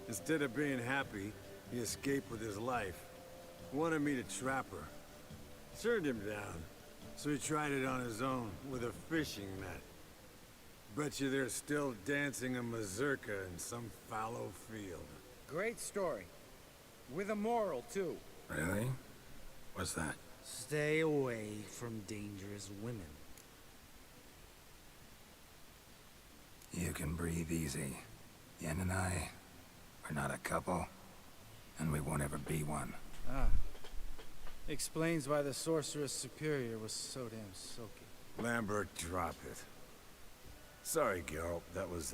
Instead of being happy, he escaped with his life. Wanted me to trap her. Turned him down, so he tried it on his own with a fishing net. Bet you they're still dancing a mazurka in some fallow field. Great story. With a moral, too. Really? What's that? Stay away from dangerous women. You can breathe easy. Yen and I, we're not a couple, and we won't ever be one. Ah. Explains why the Sorceress Superior was so damn silky. Lambert, drop it. Sorry, Geralt. That was,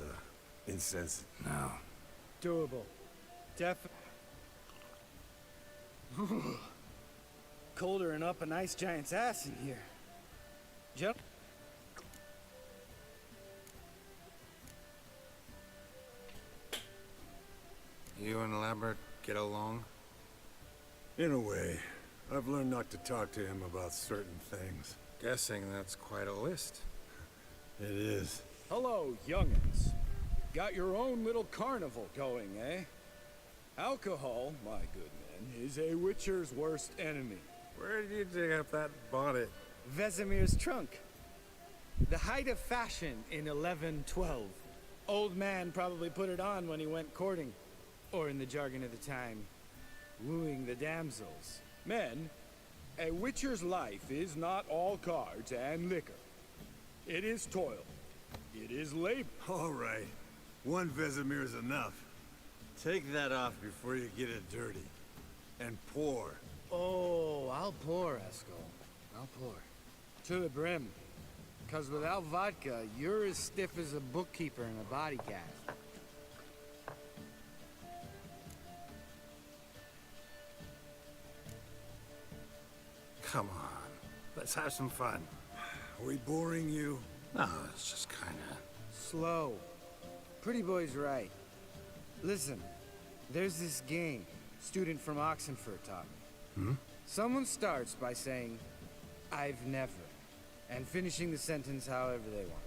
insensitive. No. Doable. Colder and up an ice giant's ass in here. Jump. You and Lambert get along? In a way. I've learned not to talk to him about certain things. Guessing that's quite a list. It is. Hello, young'uns. Got your own little carnival going, eh? Alcohol, my good men, is a witcher's worst enemy. Where did you dig up that bonnet? Vesemir's trunk. The height of fashion in 1112. Old man probably put it on when he went courting. Or in the jargon of the time, wooing the damsels. Men, a witcher's life is not all cards and liquor. It is toil. It is labor. All right. One Vesemir's enough. Take that off before you get it dirty. And pour. Oh, I'll pour, Eskel. I'll pour. To the brim. 'Cause without vodka, you're as stiff as a bookkeeper in a body cast. Come on. Let's have some fun. Are we boring you? No, it's just kinda... Slow. Pretty boy's right. Listen, there's this game student from Oxenford taught me. Hmm? Someone starts by saying, I've never, and finishing the sentence however they want.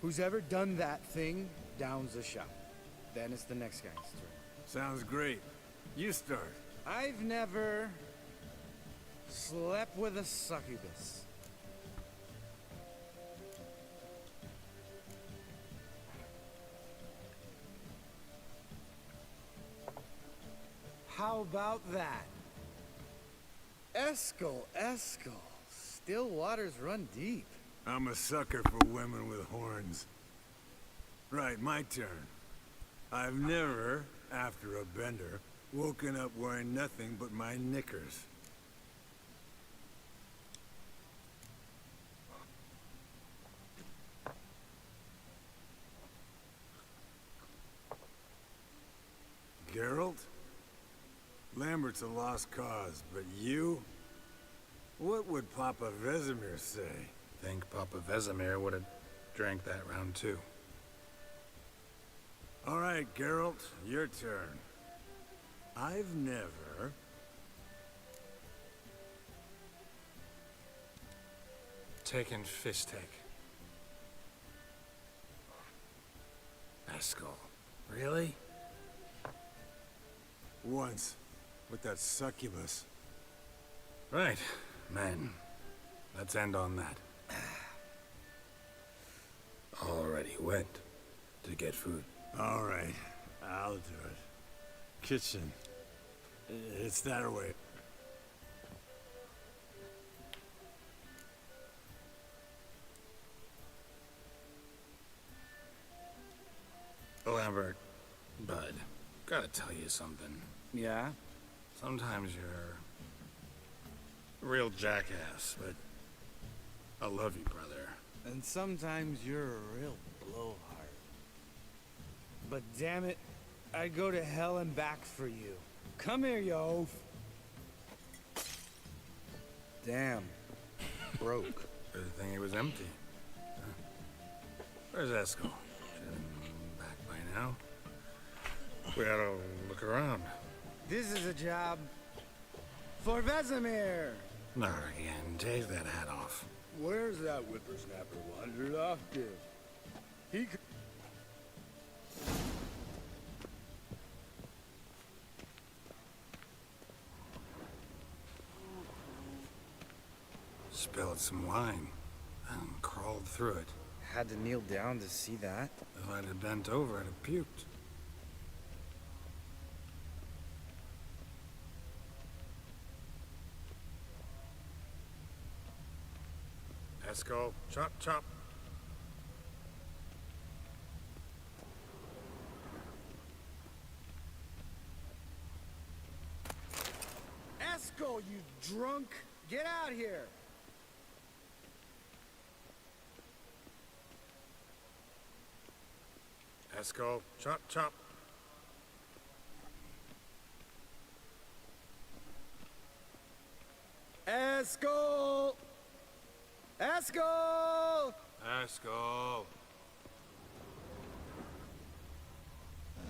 Who's ever done that thing downs a shot. Then it's the next guy's turn. Sounds great. You start. I've never slept with a succubus. How about that? Eskel, Eskel. Still waters run deep. I'm a sucker for women with horns. Right, my turn. I've never, after a bender, woken up wearing nothing but my knickers. Geralt? Lambert's a lost cause, but you? What would Papa Vesemir say? Think Papa Vesemir would have drank that round too. All right, Geralt, your turn. I've never... taken Fistek. Eskel. Really? Once. With that succubus. Right, men. Let's end on that. Already went to get food. All right, I'll do it. Kitchen. It's that way. Lambert, bud, gotta tell you something. Yeah? Sometimes you're a real jackass, but I love you, brother. And sometimes you're a real blowhard. But damn it, I'd go to hell and back for you. Come here, you oaf. Damn. Broke. Good thing it was empty. Where's Esco? Should have been back by now. We ought to look around. This is a job for Vesemir. Not again. Take that hat off. Where's that whippersnapper wandered off to? He could... Spilled some wine and crawled through it. Had to kneel down to see that. If I'd have bent over, I'd have puked. Esco, chop, chop. Esco, you drunk! Get out here! Esco, chop, chop. Esco! Esco! Esco.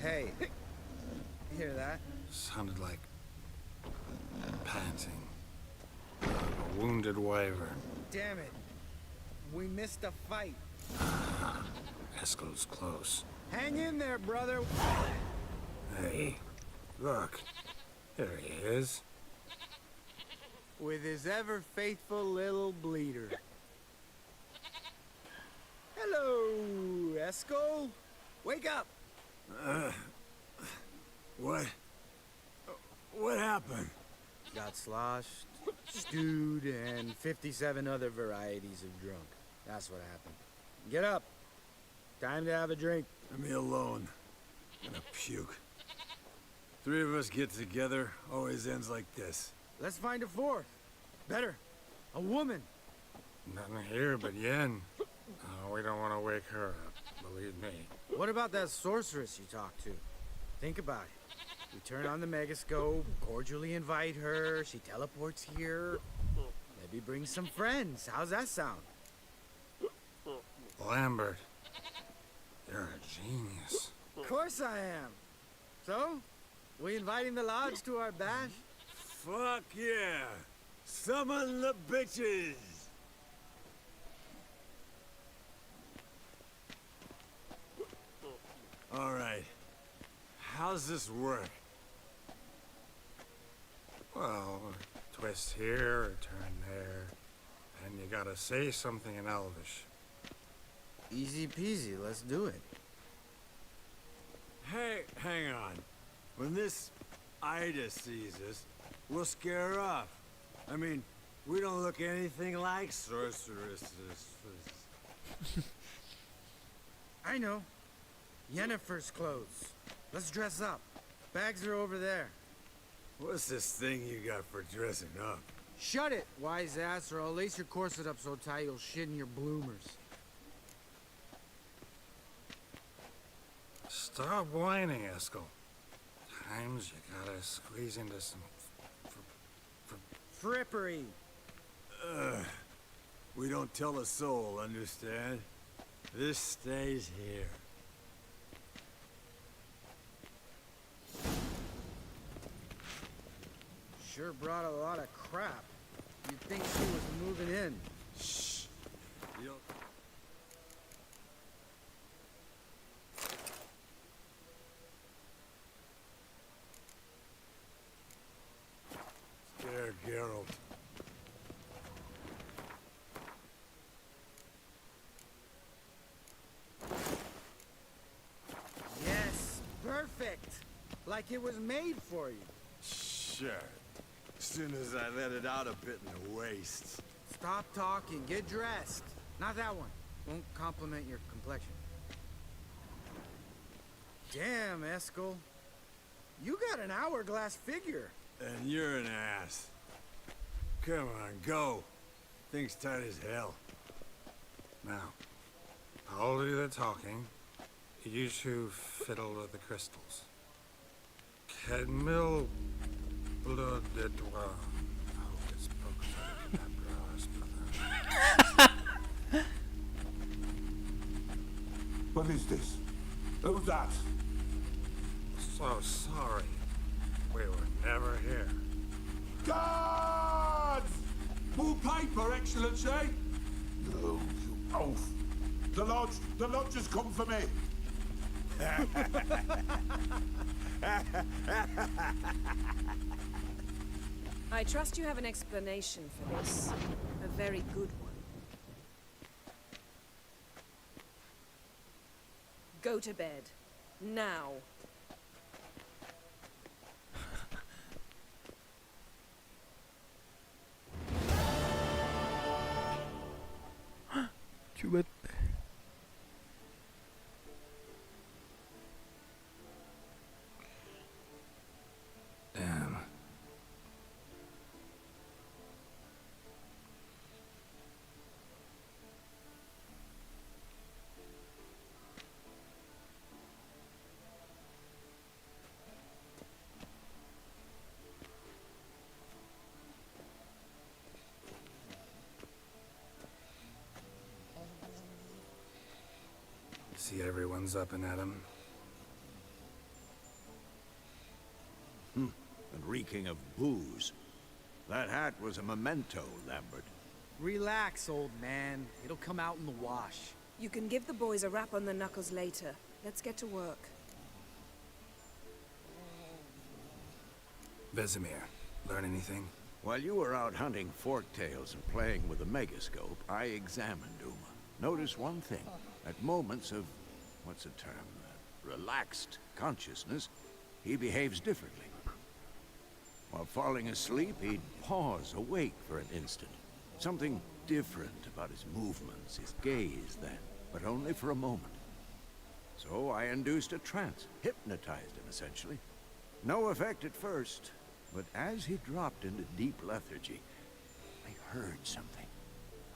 Hey, you hear that? Sounded like panting. A wounded wyvern. Damn it. We missed a fight. Esco's close. Hang in there, brother. Hey, look. There he is. With his ever faithful little bleeder. Hello, Esco. Wake up. What? What happened? Got sloshed, stewed, and 57 other varieties of drunk. That's what happened. Get up. Time to have a drink. Leave me alone. I'm gonna puke. Three of us get together, always ends like this. Let's find a fourth. Better. A woman. Nothing here but Yen. We don't want to wake her up, believe me. What about that sorceress you talked to? Think about it. We turn on the megascope, cordially invite her, she teleports here. Maybe bring some friends. How's that sound? Lambert, you're a genius. Of course I am. So, we inviting the lodge to our bash? Fuck yeah! Summon the bitches! Alright. How's this work? Well, twist here or turn there, and you gotta say something in Elvish. Easy peasy, let's do it. Hey, hang on. When this Ida sees us, we'll scare her off. I mean, we don't look anything like sorceresses. I know. Yennefer's clothes. Let's dress up. Bags are over there. What's this thing you got for dressing up? Shut it, wise ass, or I'll lace your corset up so tight you'll shit in your bloomers. Stop whining, Eskel. Times you gotta squeeze into some frippery. We don't tell a soul, understand? This stays here. Sure brought a lot of crap. You'd think she was moving in. Shh. You don't... Scare Geralt. Yes, perfect. Like it was made for you. Sure. As soon as I let it out a bit in the waist. Stop talking, get dressed. Not that one. Won't compliment your complexion. Damn, Eskel. You got an hourglass figure. And you're an ass. Come on, go. Thing's tight as hell. Now, I'll do the talking. You two fiddle with the crystals. Kedmil blood de doigt. Oh, it's What is this? Who's that? So sorry. We were never here. Guards! More paper, Excellency! No, you oaf! The lodge has come for me! I trust you have an explanation for this. A very good one. Go to bed. Now. Cubit. Damn. See, everyone's up and at 'em. And reeking of booze. That hat was a memento, Lambert. Relax, old man. It'll come out in the wash. You can give the boys a rap on the knuckles later. Let's get to work. Vesemir, learn anything? While you were out hunting forktails and playing with the megascope, I examined Uma. Notice one thing. At moments of, what's the term, relaxed consciousness, he behaves differently. While falling asleep, he'd pause, awake for an instant. Something different about his movements, his gaze then, but only for a moment. So I induced a trance, hypnotized him essentially. No effect at first, but as he dropped into deep lethargy, I heard something.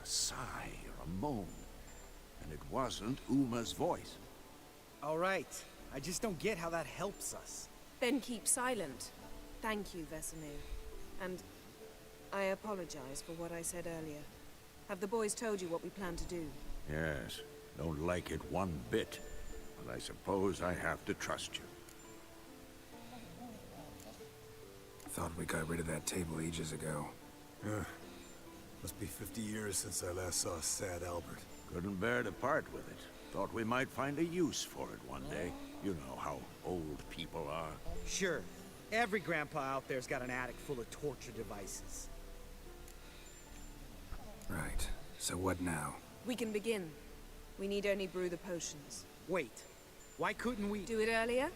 A sigh or a moan. And it wasn't Uma's voice. All right. I just don't get how that helps us. Then keep silent. Thank you, Vesemir. And I apologize for what I said earlier. Have the boys told you what we plan to do? Yes, don't like it one bit. But I suppose I have to trust you. Thought we got rid of that table ages ago. Must be 50 years since I last saw sad Albert. Couldn't bear to part with it. Thought we might find a use for it one day. You know how old people are. Sure. Every grandpa out there's got an attic full of torture devices. Right. So what now? We can begin. We need only brew the potions. Wait. Why couldn't we do it earlier?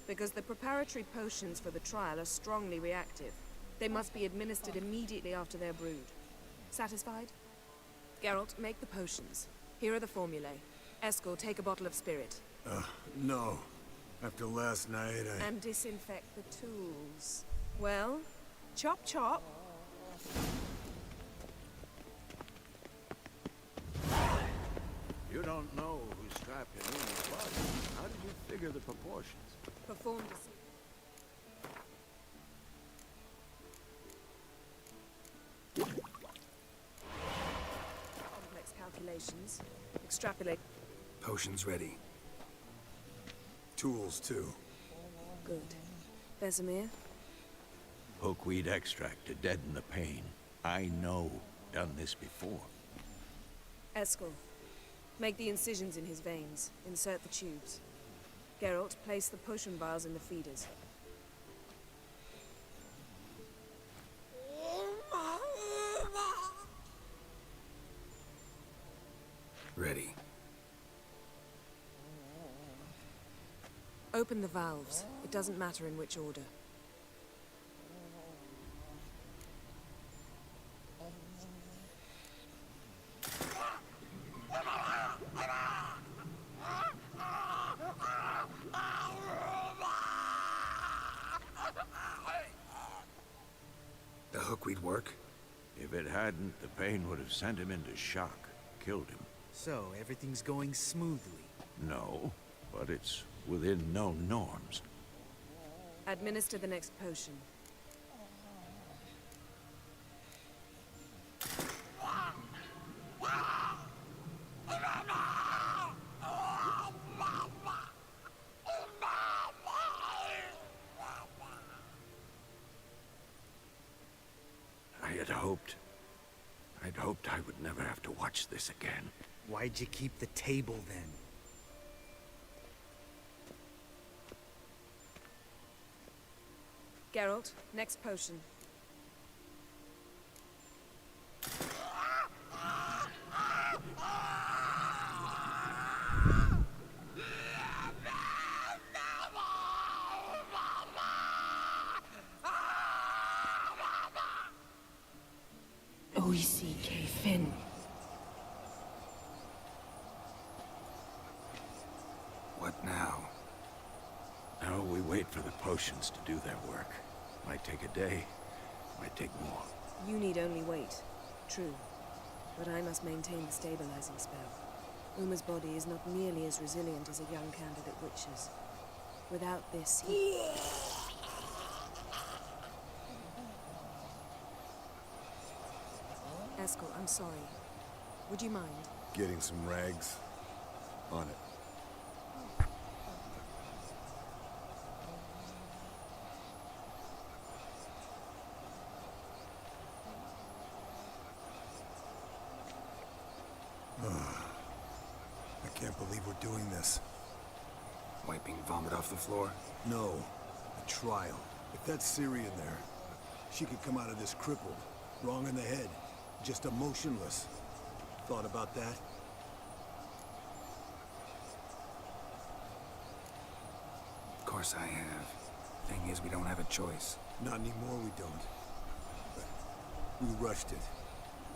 Because the preparatory potions for the trial are strongly reactive. They must be administered immediately after they're brewed. Satisfied? Geralt, make the potions. Here are the formulae. Eskel, take a bottle of spirit. No. After last night, And disinfect the tools. Well, chop chop. You don't know who's strapped in Uma's body. How did you figure the proportions? Performed complex calculations. Extrapolate. Potions ready. Tools, too. Good. Vesemir? Hookweed extract to deaden the pain. I know. Done this before. Eskel, make the incisions in his veins. Insert the tubes. Geralt, place the potion vials in the feeders. Ready. Open the valves. It doesn't matter in which order. The hookweed work? If it hadn't, the pain would have sent him into shock, killed him. So, everything's going smoothly? No, but it's within known norms. Administer the next potion. hoped I would never have to watch this again. Why'd you keep the table then? Geralt, next potion. OECK Finn. What now? Now we wait for the potions to do their work. Might take a day, might take more. You need only wait. True. But I must maintain the stabilizing spell. Uma's body is not nearly as resilient as a young candidate witch's. Without this, he... Eskel, I'm sorry. Would you mind? Getting some rags. On it. I can't believe we're doing this. Wiping vomit off the floor? No. A trial. If that's Ciri in there, she could come out of this crippled. Wrong in the head. Just emotionless. Thought about that? Of course I have. Thing is, we don't have a choice. Not anymore, we don't. But we rushed it.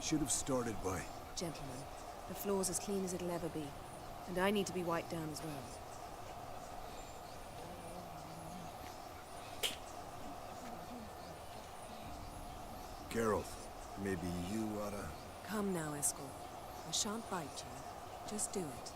Should have started by... Gentlemen, the floor's as clean as it'll ever be. And I need to be wiped down as well. Geralt, maybe you oughta... Come now, Eskel. I shan't bite you. Just do it.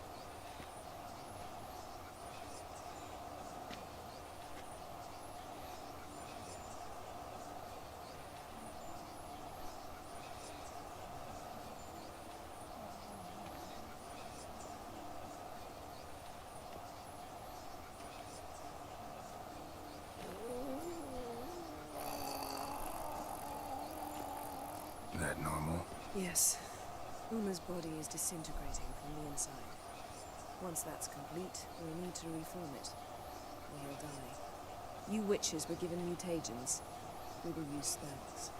That normal? Yes. Uma's body is disintegrating from the inside. Once that's complete, we'll need to reform it, or he'll die. You witches were given mutagens. We will use spells.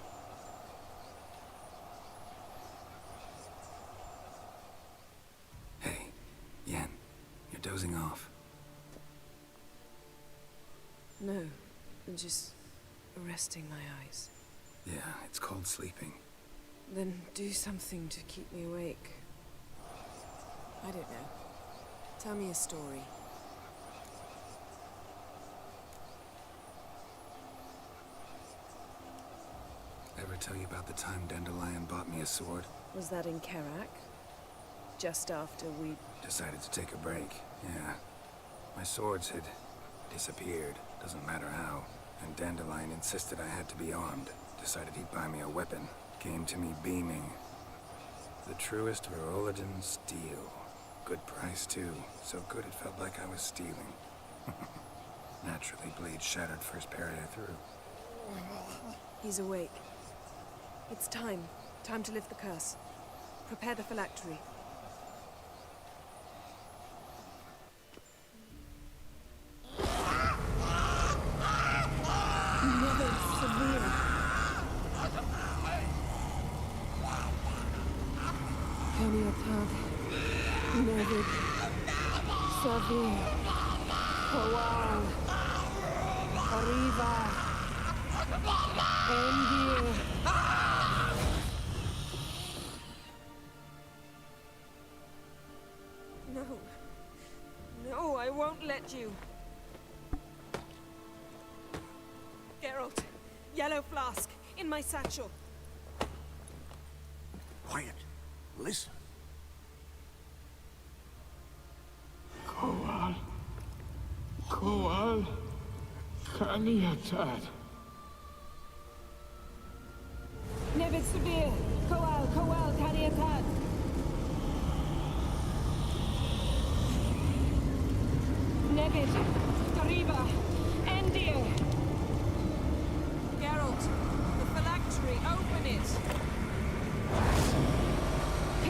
Hey, Yen, you're dozing off. No, I'm just resting my eyes. Yeah, it's called sleeping. Then do something to keep me awake. I don't know. Tell me a story. Ever tell you about the time Dandelion bought me a sword? Was that in Karak? Just after we... Decided to take a break, yeah. My swords had disappeared, doesn't matter how. And Dandelion insisted I had to be armed. Decided he'd buy me a weapon. Came to me beaming. The truest Verolidan steel. Good price, too. So good it felt like I was stealing. Naturally, blade shattered first parry I threw. He's awake. It's time. Time to lift the curse. Prepare the phylactery. Nevid, Savir, Kowal, Arriva, Endir. No. No, I won't let you. Geralt, yellow flask, in my satchel. Quiet. Listen. Kowal, Kaniatad. Nevid Savir, Kowal, Kaniatad. Nevid, Arriva, Endir. Geralt, the phylactery, open it.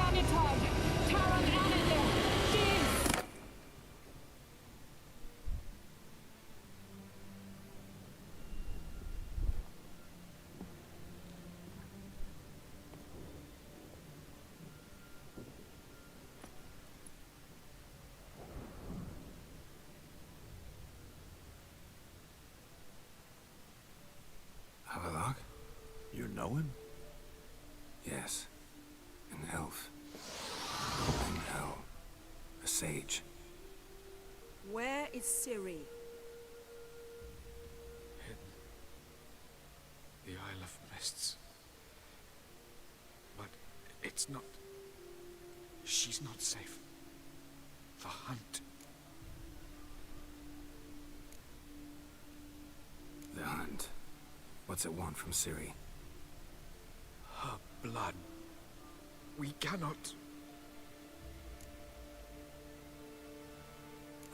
Janitard! Taran Anadil! Jeez! Havelock? You know him? Yes. An elf. In hell. A sage. Where is Ciri? The Isle of Mists. But it's not... She's not safe. The hunt. The hunt. What's it want from Ciri? Her blood. We cannot...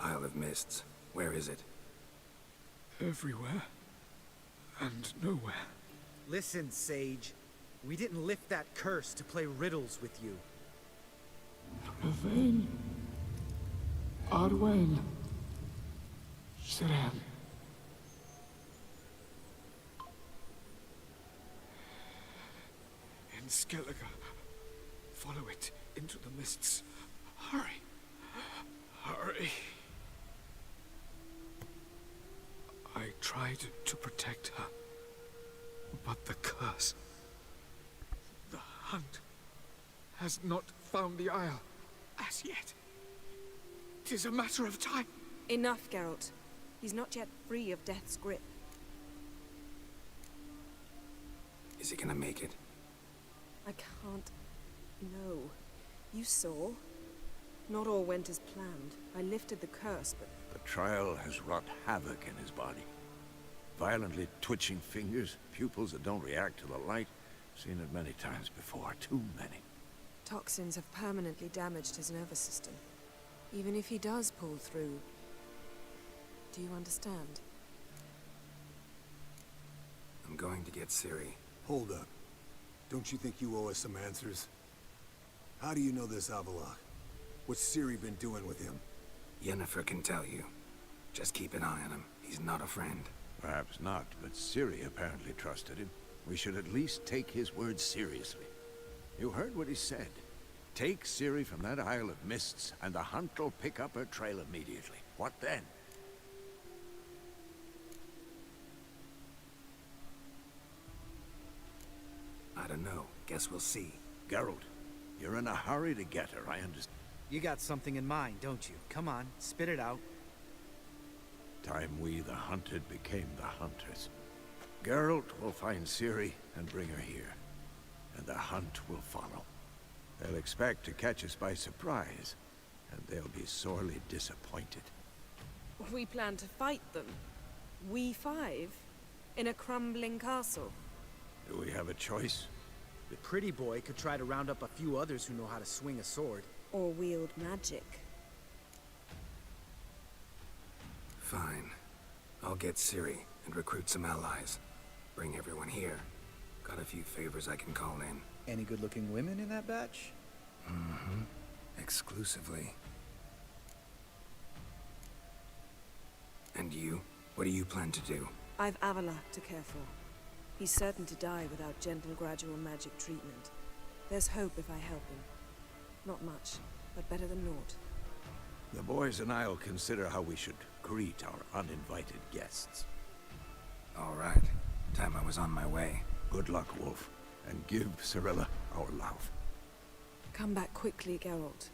Isle of Mists. Where is it? Everywhere. And nowhere. Listen, Sage. We didn't lift that curse to play riddles with you. Yvain. Arwen. Siren. In Skellige. Follow it into the mists. Hurry. Hurry. I tried to protect her. But the curse... The hunt has not found the Isle as yet. 'Tis a matter of time. Enough, Geralt. He's not yet free of death's grip. Is he gonna make it? I can't... No. You saw. Not all went as planned. I lifted the curse, but... The trial has wrought havoc in his body. Violently twitching fingers, pupils that don't react to the light. Seen it many times before, too many. Toxins have permanently damaged his nervous system. Even if he does pull through... Do you understand? I'm going to get Ciri. Hold up. Don't you think you owe us some answers? How do you know this Havelock? What's Ciri been doing with him? Yennefer can tell you. Just keep an eye on him. He's not a friend. Perhaps not, but Ciri apparently trusted him. We should at least take his words seriously. You heard what he said. Take Ciri from that Isle of Mists, and the hunt will pick up her trail immediately. What then? I don't know. Guess we'll see. Geralt, you're in a hurry to get her, I understand. You got something in mind, don't you? Come on, spit it out. Time we, the hunted, became the hunters. Geralt will find Ciri and bring her here, and the hunt will follow. They'll expect to catch us by surprise, and they'll be sorely disappointed. We plan to fight them. We five? In a crumbling castle? Do we have a choice? The pretty boy could try to round up a few others who know how to swing a sword. Or wield magic. Fine. I'll get Ciri and recruit some allies. Bring everyone here. Got a few favors I can call in. Any good-looking women in that batch? Mm-hmm. Exclusively. And you? What do you plan to do? I've Avallac'h to care for. He's certain to die without gentle, gradual magic treatment. There's hope if I help him. Not much, but better than naught. The boys and I'll consider how we should greet our uninvited guests. All right. Time I was on my way. Good luck, Wolf. And give Cirilla our love. Come back quickly, Geralt.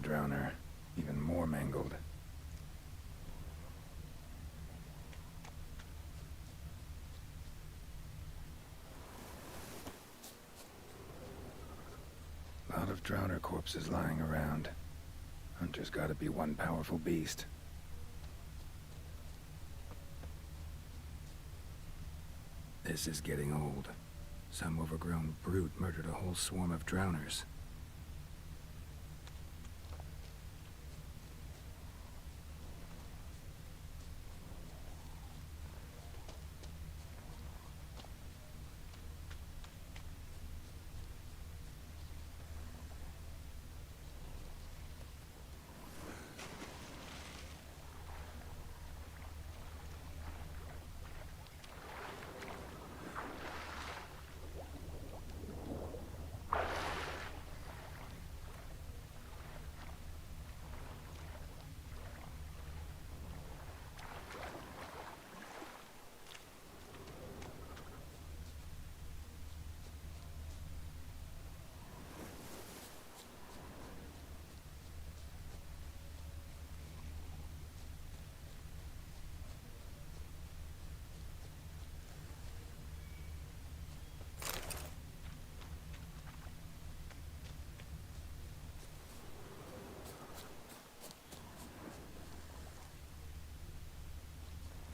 drowner, even more mangled. Lot of drowner corpses lying around. Hunter's gotta be one powerful beast. This is getting old. Some overgrown brute murdered a whole swarm of drowners.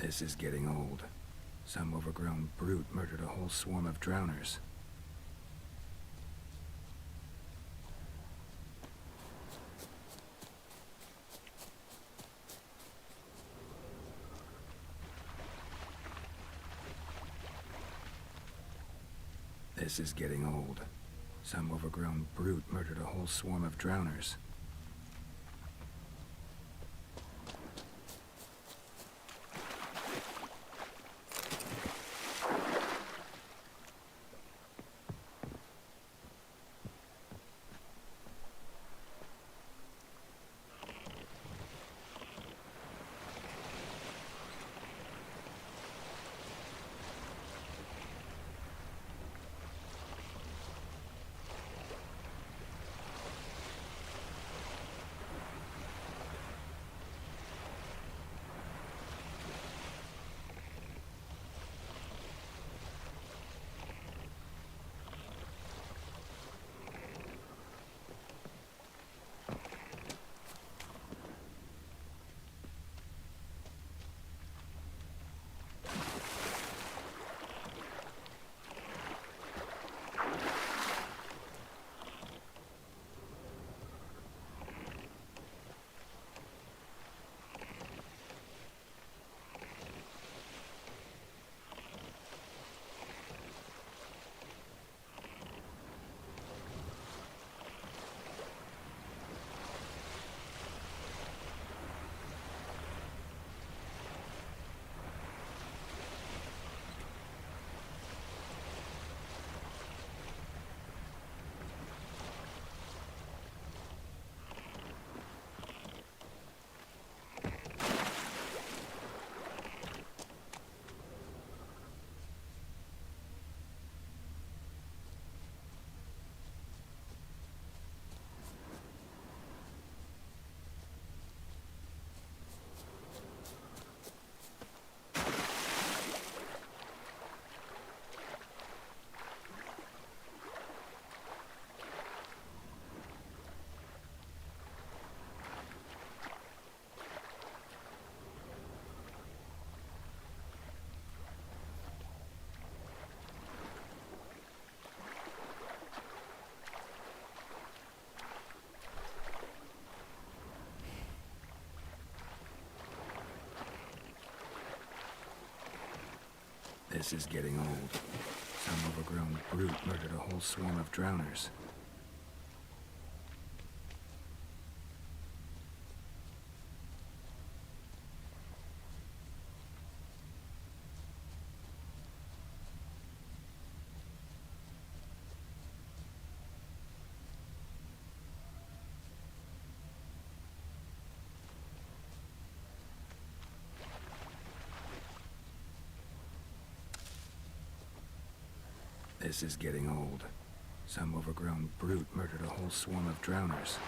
This is getting old. Some overgrown brute murdered a whole swarm of drowners. This is getting old. Some overgrown brute murdered a whole swarm of drowners. This is getting old. Some overgrown brute murdered a whole swarm of drowners. This is getting old. Some overgrown brute murdered a whole swarm of drowners.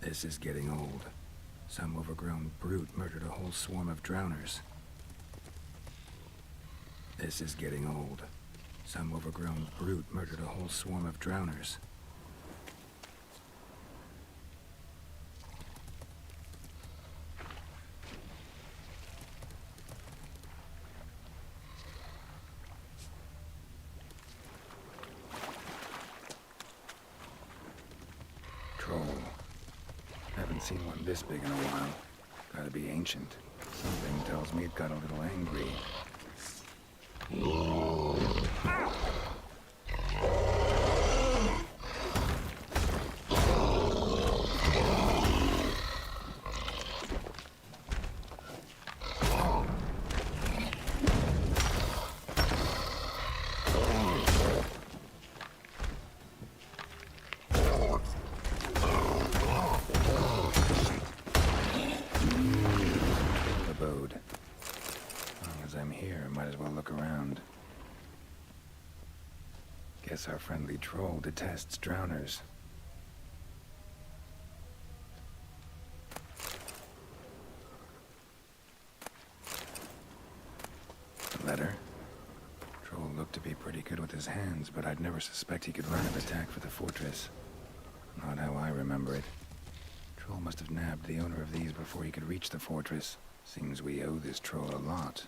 This is getting old. Some overgrown brute murdered a whole swarm of drowners. This is getting old. Some overgrown brute murdered a whole swarm of drowners. Troll. Haven't seen one this big in a while. Gotta be ancient. Something tells me it got a little angry. Abode. As long as I'm here, I might as well look around. Guess our friendly troll detests drowners. A letter? Troll looked to be pretty good with his hands, but I'd never suspect he could run an attack for the fortress. Not how I remember it. Troll must have nabbed the owner of these before he could reach the fortress. Seems we owe this troll a lot.